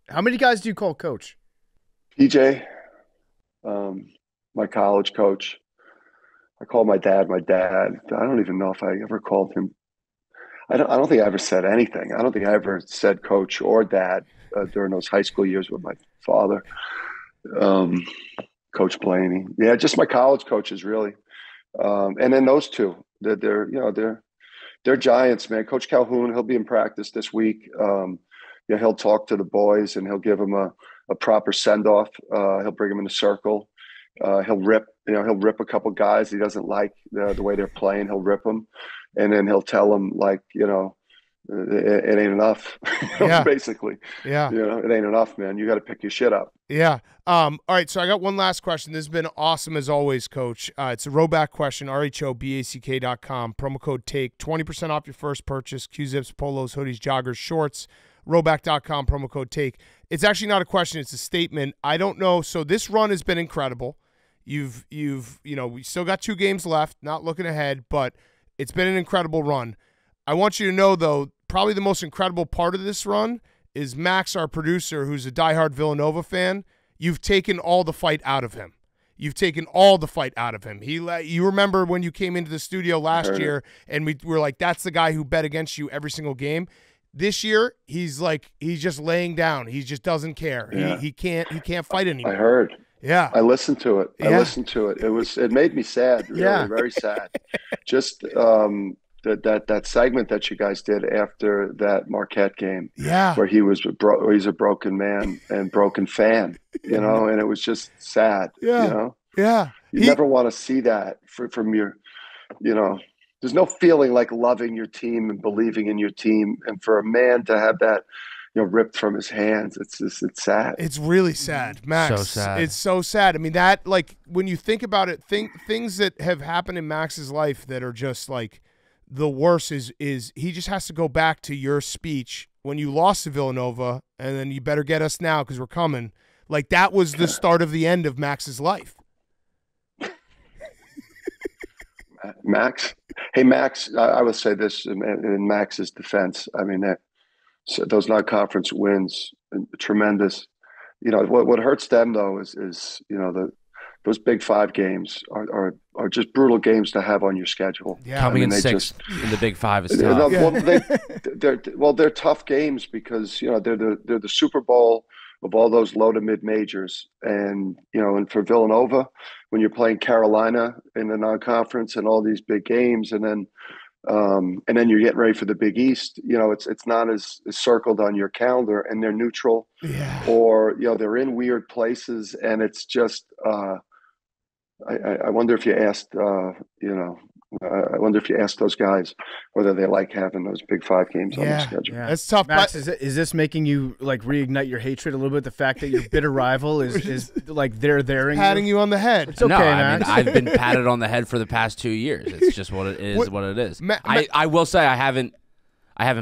How many guys do you call coach? PJ, my college coach. I call my dad my dad. I don't even know if I ever called him. I don't think I ever said anything. I don't think I ever said coach or dad during those high school years with my father. Coach Blaney. Yeah, just my college coaches, really. And then those two, they're giants, man. Coach Calhoun, he'll be in practice this week. He'll talk to the boys and he'll give them a proper send off. He'll bring them in a circle. He'll rip a couple guys he doesn't like the way they're playing. He'll rip them, and then he'll tell them it ain't enough. Yeah. Basically. Yeah. It ain't enough, man. You got to pick your shit up. Yeah. All right. So I got one last question. This has been awesome as always, Coach. It's a Roback question. RHOBACK.com. Promo code TAKE. 20% off your first purchase. Q-zips, polos, hoodies, joggers, shorts. Roback.com. Promo code TAKE. It's actually not a question. It's a statement. I don't know. So this run has been incredible. We still got 2 games left. Not looking ahead, but it's been an incredible run. I want you to know, though, probably the most incredible part of this run is Max, our producer, who's a diehard Villanova fan. You've taken all the fight out of him. You remember when you came into the studio last year and we were like, that's the guy who bet against you every single game. This year, he's just laying down. He just doesn't care. Yeah. He can't fight anymore. I heard. Yeah. I listened to it. It made me sad. Really, very sad. Just that segment that you guys did after that Marquette game, where he's a broken man and broken fan, and it was just sad. You never want to see that from your, there's no feeling like loving your team and believing in your team, and for a man to have that, ripped from his hands, it's sad. It's really sad, Max. So sad. It's so sad. I mean, that, when you think about it, things that have happened in Max's life that are just the worst is he just has to go back to your speech when you lost to Villanova, and then you better get us now because we're coming. That was the start of the end of Max's life. Max? Hey, Max, I would say this in Max's defense. I mean, those non-conference wins, tremendous. What hurts them, though, is those Big 5 games are just brutal games to have on your schedule. Yeah. Coming in sixth in the Big 5 is tough. They're tough games because they're the Super Bowl of all those low to mid majors, and and for Villanova, when you're playing Carolina in the non-conference and all these big games, and then you're getting ready for the Big East, it's not as circled on your calendar, and they're neutral, or they're in weird places, and it's just I wonder if you asked I wonder if you asked those guys whether they like having those Big 5 games on their schedule. Yeah, that's tough. Max, is this making you reignite your hatred a little bit? The fact that your bitter rival is they're patting you on the head. It's okay, Max. I mean, I've been patted on the head for the past 2 years. It's just what it is. What it is. I will say I haven't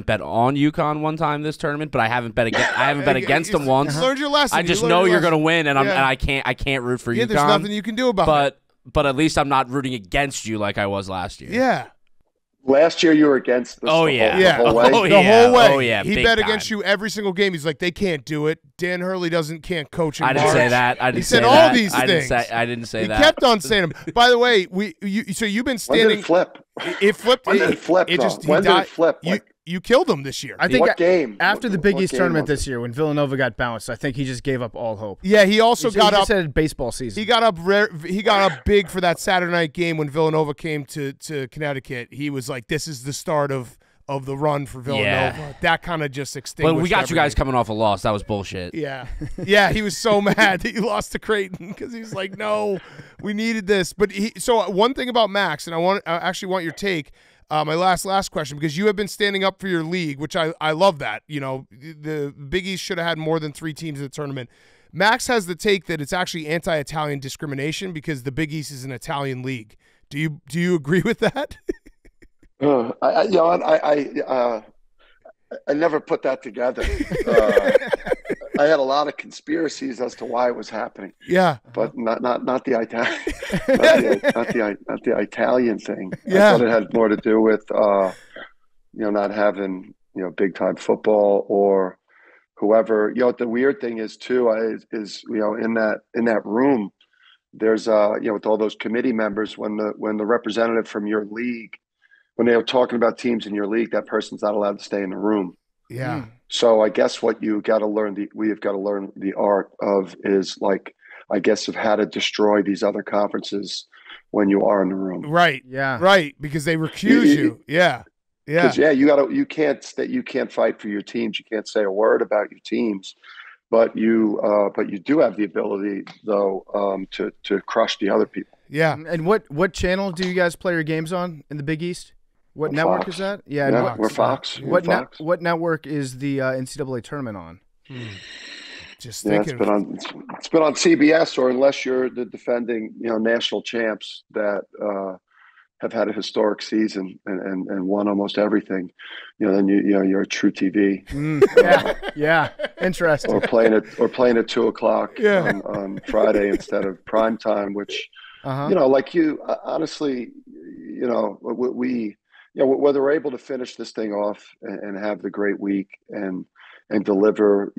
bet on UConn one time this tournament, but I haven't bet against them once. You learned your lesson. I just know you're going to win, and I can't root for UConn. There's nothing you can do about it. But at least I'm not rooting against you like I was last year. Yeah. Last year you were against us the whole way. The whole way. Oh, yeah. He bet against you every single game. He's like, they can't do it. Dan Hurley can't coach in I didn't March. say that. He said all these things. I didn't say that. He kept on saying them. By the way, so you've been standing. When did it flip? It flipped. When did it flip? When did it flip? You killed him this year. I think what game? After the Big East tournament this year, when Villanova got bounced, I think he just gave up all hope. Yeah, he also got up. He said baseball season. He got up big for that Saturday night game when Villanova came to Connecticut. He was like, "This is the start of the run for Villanova." Yeah. That kind of just extinguished. But we got everything. you guys coming off a loss. That was bullshit. Yeah, he was so mad that you lost to Creighton because he's like, "No, we needed this." But so one thing about Max, and I actually want your take. My last question, because you have been standing up for your league, which I love that. The Big East should have had more than 3 teams in the tournament. Max has the take that it's actually anti-Italian discrimination because the Big East is an Italian league. Do you agree with that? I never put that together. I had a lot of conspiracies as to why it was happening. Yeah, but not the Italian, not the Italian thing. Yeah, I thought it had more to do with not having big time football or whoever. The weird thing is too is in that room, there's with all those committee members, when the representative from your league, when they were talking about teams in your league, that person's not allowed to stay in the room. Yeah. So I guess what we have got to learn the art of is of how to destroy these other conferences when you are in the room. Right. Yeah. Right. Because they recuse you. Yeah. Yeah. You can't fight for your teams. You can't say a word about your teams, but you do have the ability though to crush the other people. Yeah. And what channel do you guys play your games on in the Big East? What network is that? Yeah, we're Fox. What network is the NCAA tournament on? Just thinking. It's been on CBS, or unless you're the defending national champs that have had a historic season and won almost everything, then you're a true TV. Yeah, interesting. Or playing at 2:00 on Friday instead of prime time, which honestly, whether we're able to finish this thing off and have the great week and deliver,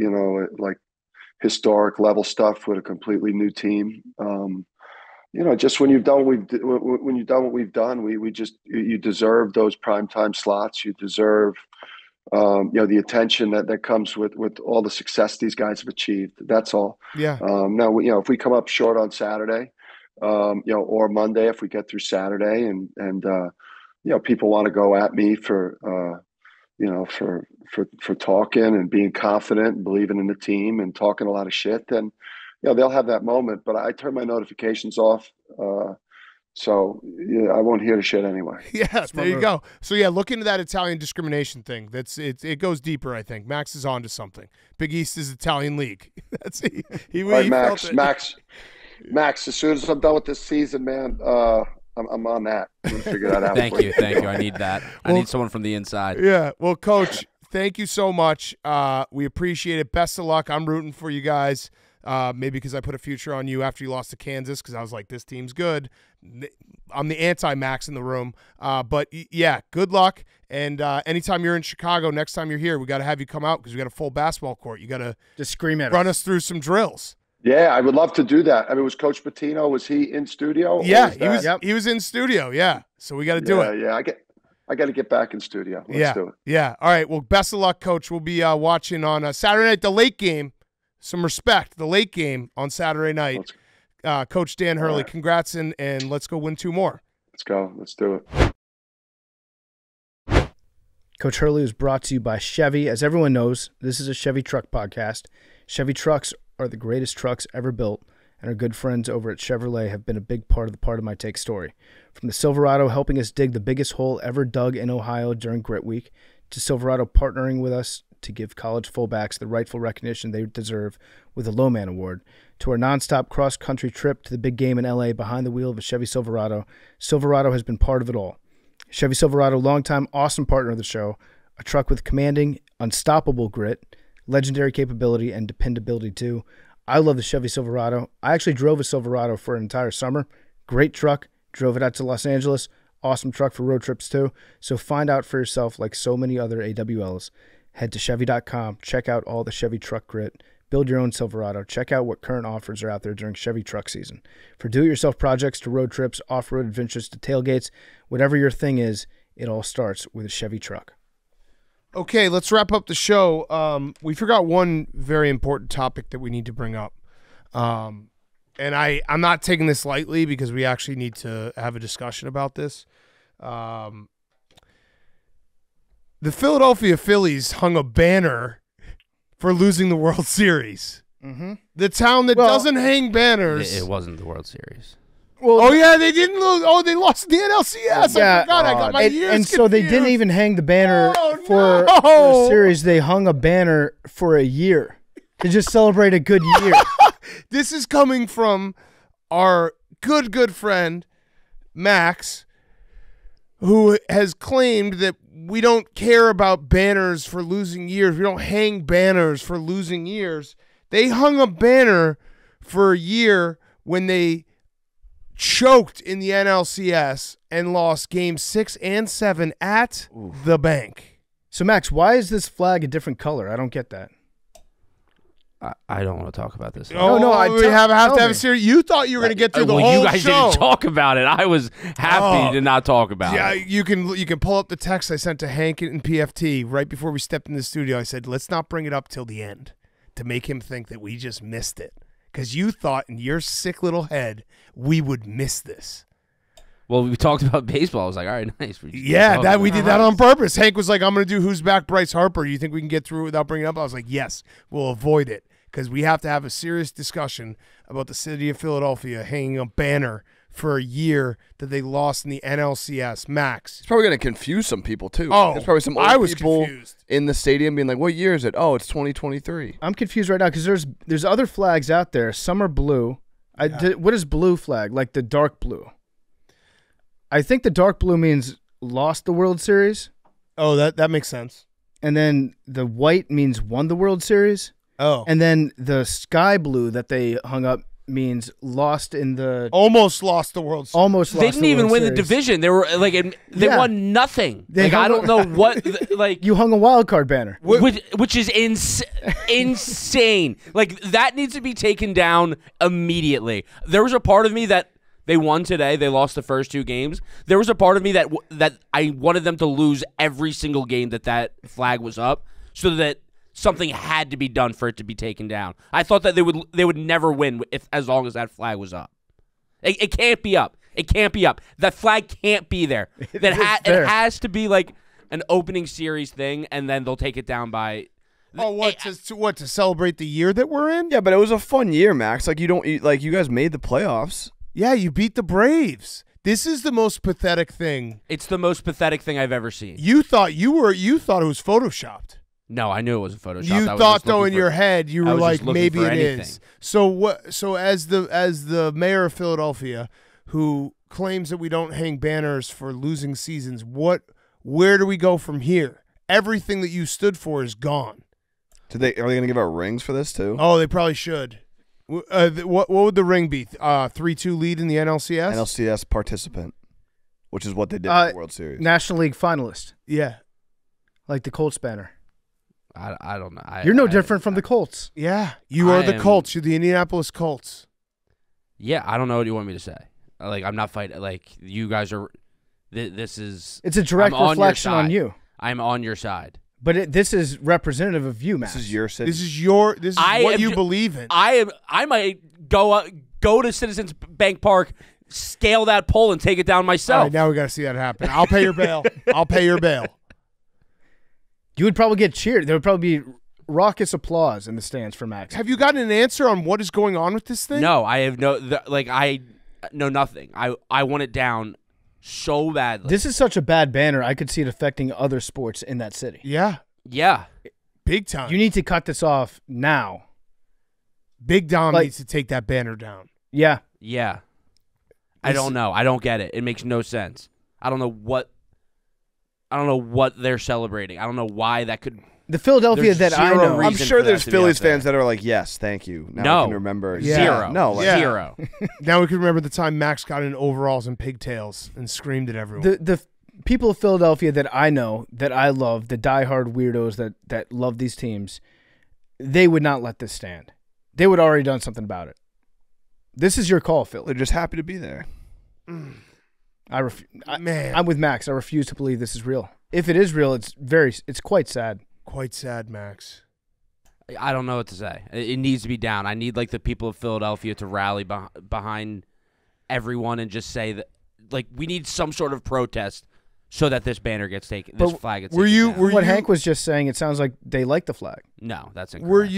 historic level stuff with a completely new team. Just when you've done what we've done, you deserve those primetime slots. You deserve, the attention that comes with all the success these guys have achieved. That's all. Yeah. Now, if we come up short on Saturday, or Monday, if we get through Saturday and people want to go at me for talking and being confident and believing in the team and talking a lot of shit, then they'll have that moment. But I turn my notifications off, so I won't hear the shit anyway. Yeah, there you go. So look into that Italian discrimination thing. It goes deeper. I think Max is onto something. Big East is Italian league. That's he All right, Max. felt it. Max. As soon as I'm done with this season, man, I'm on that. I'm gonna figure that out. Thank you. I need that. I need someone from the inside. Yeah. Well, Coach, thank you so much. We appreciate it. Best of luck. I'm rooting for you guys. Maybe because I put a future on you after you lost to Kansas, because I was like, this team's good. I'm the anti-Max in the room. But yeah, good luck. And anytime you're in Chicago, next time you're here, we got to have you come out because we got a full basketball court. You got to just scream at run us through some drills. Yeah, I would love to do that. I mean, was Coach Pitino, was he in studio? Yeah, he was in studio. Yeah, so we got to do it. Yeah, I got to get back in studio. Let's do it. Yeah. All right. Well, best of luck, Coach. We'll be watching on Saturday night, the late game. Some respect, the late game on Saturday night. Coach Dan Hurley, right. Congrats, and let's go win 2 more. Let's go. Let's do it. Coach Hurley is brought to you by Chevy. As everyone knows, this is a Chevy truck podcast. Chevy trucks are the greatest trucks ever built, and our good friends over at Chevrolet have been a big part of my take story. From the Silverado helping us dig the biggest hole ever dug in Ohio during Grit Week, to Silverado partnering with us to give college fullbacks the rightful recognition they deserve with the Lowman Award, to our nonstop cross-country trip to the big game in L.A. behind the wheel of a Chevy Silverado. Silverado has been part of it all. Chevy Silverado, longtime awesome partner of the show, a truck with commanding, unstoppable grit, legendary capability, and dependability too. I love the Chevy Silverado. I actually drove a Silverado for an entire summer. Great truck. Drove it out to Los Angeles. Awesome truck for road trips too. So find out for yourself, like so many other AWLs. Head to Chevy.com. Check out all the Chevy truck grit. Build your own Silverado. Check out what current offers are out there during Chevy truck season. For do-it-yourself projects to road trips, off-road adventures to tailgates, whatever your thing is, it all starts with a Chevy truck. Okay, let's wrap up the show. We forgot one very important topic that we need to bring up. And I'm not taking this lightly because we actually need to have a discussion about this. The Philadelphia Phillies hung a banner for losing the World Series. Mm-hmm. The town that doesn't hang banners. It wasn't the World Series. Well, they didn't lose. Oh, they lost the NLCS. Yeah, I forgot. I got my years and so they didn't even hang the banner for a series. They hung a banner for a year to just celebrate a good year. This is coming from our good friend, Max, who has claimed that we don't care about banners for losing years. We don't hang banners for losing years. They hung a banner for a year when they choked in the NLCS and lost games 6 and 7 at the bank. So, Max, why is this flag a different color? I don't get that. I don't want to talk about this. We have to have a series. You thought you were going to get through the whole show. You guys didn't talk about it. I was happy to not talk about it. Yeah, you can pull up the text I sent to Hank and PFT right before we stepped in the studio. I said, let's not bring it up till the end to make him think that we just missed it. Because you thought in your sick little head we would miss this. Well, we talked about baseball. I was like, all right, nice. We did that on purpose. Hank was like, I'm going to do Who's Back Bryce Harper. Do you think we can get through it without bringing it up? I was like, yes, we'll avoid it. Because we have to have a serious discussion about the city of Philadelphia hanging a banner for a year that they lost in the NLCS. Max. It's probably going to confuse some people, too. Oh, there's probably some old people in the stadium being like, what year is it? Oh, it's 2023. I'm confused right now because there's other flags out there. Some are blue. What is blue flag? Like the dark blue? I think the dark blue means lost the World Series. Oh, that makes sense. And then the white means won the World Series. Oh. And then the sky blue that they hung up means lost in the almost lost the World Series. Almost lost. They didn't even win the division. They were like they won nothing. I don't know what like you hung a wild card banner, which is insane. Like that needs to be taken down immediately. There was a part of me that they won today. They lost the first 2 games. There was a part of me that I wanted them to lose every single game that flag was up, so that something had to be done for it to be taken down. I thought that they would never win as long as that flag was up. It can't be up. It can't be up. That flag can't be there. It has to be like an opening series thing, and then they'll take it down by. Oh, to celebrate the year that we're in? Yeah, but it was a fun year, Max. Like you guys made the playoffs. Yeah, you beat the Braves. This is the most pathetic thing. It's the most pathetic thing I've ever seen. You thought it was photoshopped. No, I knew it wasn't Photoshop. You thought though in your head you were like maybe it is. So what? So as the mayor of Philadelphia, who claims that we don't hang banners for losing seasons, where do we go from here? Everything that you stood for is gone. Are they going to give out rings for this too? Oh, they probably should. What would the ring be? 3-2 lead in the NLCS. NLCS participant, which is what they did in the World Series. National League finalist. Yeah, like the Colts banner. I don't know. You're no different from the Colts. Yeah, you are the Colts. You're the Indianapolis Colts. Yeah, I don't know what you want me to say. Like, I'm not fighting. Like, you guys are. This is. It's a direct reflection on you. I'm on your side. But this is representative of you, Matt. This is your city. This is what you believe in. I might go to Citizens Bank Park, scale that pole, and take it down myself. All right, now we got to see that happen. I'll pay your bail. I'll pay your bail. You would probably get cheered. There would probably be raucous applause in the stands for Max. Have you gotten an answer on what is going on with this thing? No, I have I know nothing. I want it down so badly. This is such a bad banner. I could see it affecting other sports in that city. Yeah. Yeah. Big time. You need to cut this off now. Big Dom needs to take that banner down. Yeah. Yeah. I don't know. I don't get it. It makes no sense. I don't know what they're celebrating. I don't know why that could. The Philadelphia that I know. I'm sure there's Phillies fans that are like, yes, thank you. Now I can remember. Zero. No. Zero. Now we can remember the time Max got in overalls and pigtails and screamed at everyone. The people of Philadelphia that I know, that I love, the diehard weirdos that love these teams, they would not let this stand. They would already done something about it. This is your call, Philly. They're just happy to be there. I'm with Max. I refuse to believe this is real. If it is real, it's quite sad. Quite sad, Max. I don't know what to say. It needs to be down. I need the people of Philadelphia to rally behind everyone and just say that we need some sort of protest so that this banner gets taken. This flag gets taken down. What Hank was just saying, it sounds like they like the flag. No, that's incorrect.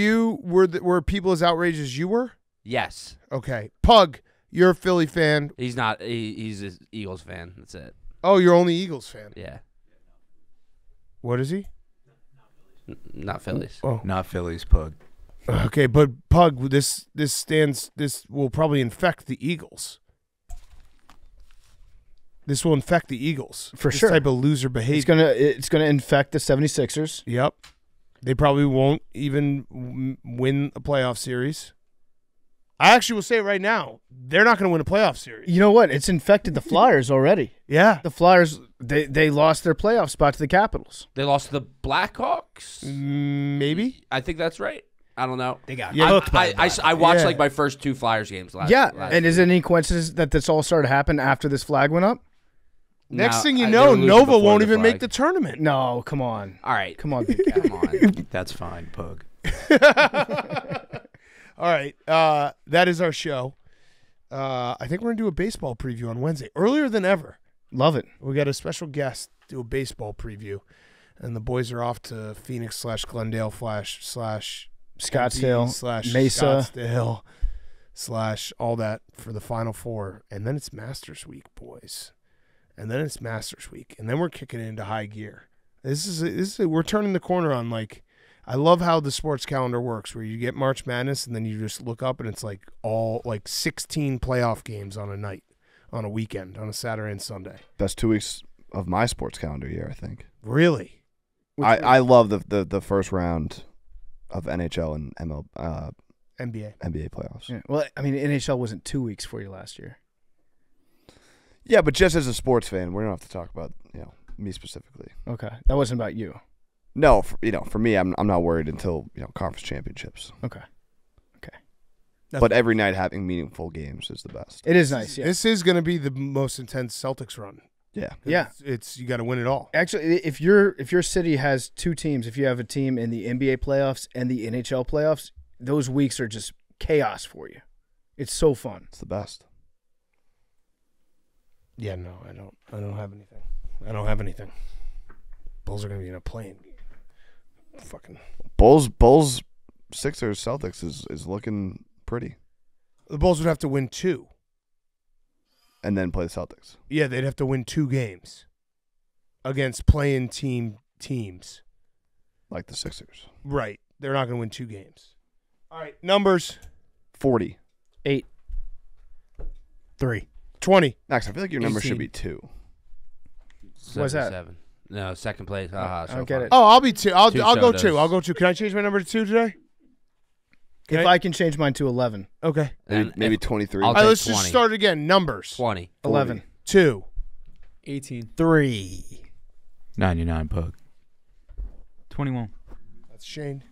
Were people as outraged as you were? Yes. Okay. Pug, you're a Philly fan. He's not. He's an Eagles fan. That's it. Oh, you're only Eagles fan. Yeah. What is he? Not Phillies. Oh. Not Phillies, Pug. Okay, but Pug, this will probably infect the Eagles. This will infect the Eagles. For sure. This type of loser behavior. It's gonna infect the 76ers. Yep. They probably won't even win a playoff series. I actually will say it right now. They're not going to win a playoff series. You know what? It's infected the Flyers already. Yeah. The Flyers, they lost their playoff spot to the Capitals. They lost to the Blackhawks. Maybe. I think that's right. I don't know. They got Yeah. cooked by I watched Yeah. like my first 2 Flyers games last. Yeah, last and is week. it any coincidence that this all started to happen after this flag went up? Next No, thing you they know, were losing Nova before won't the even make flag. the tournament. No, come on. All right, Come on, Big Cat. come on. That's fine, Pug. All right. That is our show. I think we're going to do a baseball preview on Wednesday. Earlier than ever. Love it. We got a special guest do a baseball preview. And the boys are off to Phoenix / Glendale / Scottsdale, Mesa. Scottsdale / all that for the Final Four. And then it's Masters Week, boys. And then it's Masters Week. And then we're kicking it into high gear. We're turning the corner on, like, I love how the sports calendar works, where you get March Madness and then you just look up and it's like 16 playoff games on a night, on a weekend, on a Saturday and Sunday. Best 2 weeks of my sports calendar year, I think. Really? I love the first round of NHL and NBA. NBA playoffs. Yeah. Well, I mean, NHL wasn't 2 weeks for you last year. Yeah, but just as a sports fan, we don't have to talk about me specifically. Okay. That wasn't about you. No, for me, I'm not worried until conference championships. Okay. But every night having meaningful games is the best. It is nice, yeah. This is going to be the most intense Celtics run. Yeah. Yeah. It's you got to win it all. Actually, if your city has 2 teams, if you have a team in the NBA playoffs and the NHL playoffs, those weeks are just chaos for you. It's so fun. It's the best. Yeah, no, I don't have anything. I don't have anything. Bulls are going to be in a plane. Fucking Bulls, Sixers, Celtics is looking pretty. the Bulls would have to win 2. And then play the Celtics. Yeah, they'd have to win 2 games against playing teams. Like the Sixers. Right. They're not going to win 2 games. All right, numbers. 40. 8. 3. 20. Max, I feel like your number 18. should be 2. What's that? 77. No, second place. Haha, I so don't get far. it. Oh, I'll be 2. I'll Two go sodas. 2. I'll go 2. Can I change my number to 2 today? If I can change mine to 11. Okay. And Maybe if- 23. I'll All right, take let's just 20. start again. Numbers. 20. 11. 2. 18. 3. 99, Pug. 21. That's Shane.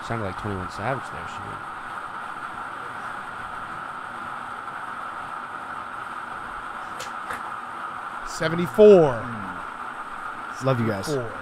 Sounded like 21 Savage there, Shane. $74. Love you guys. 4.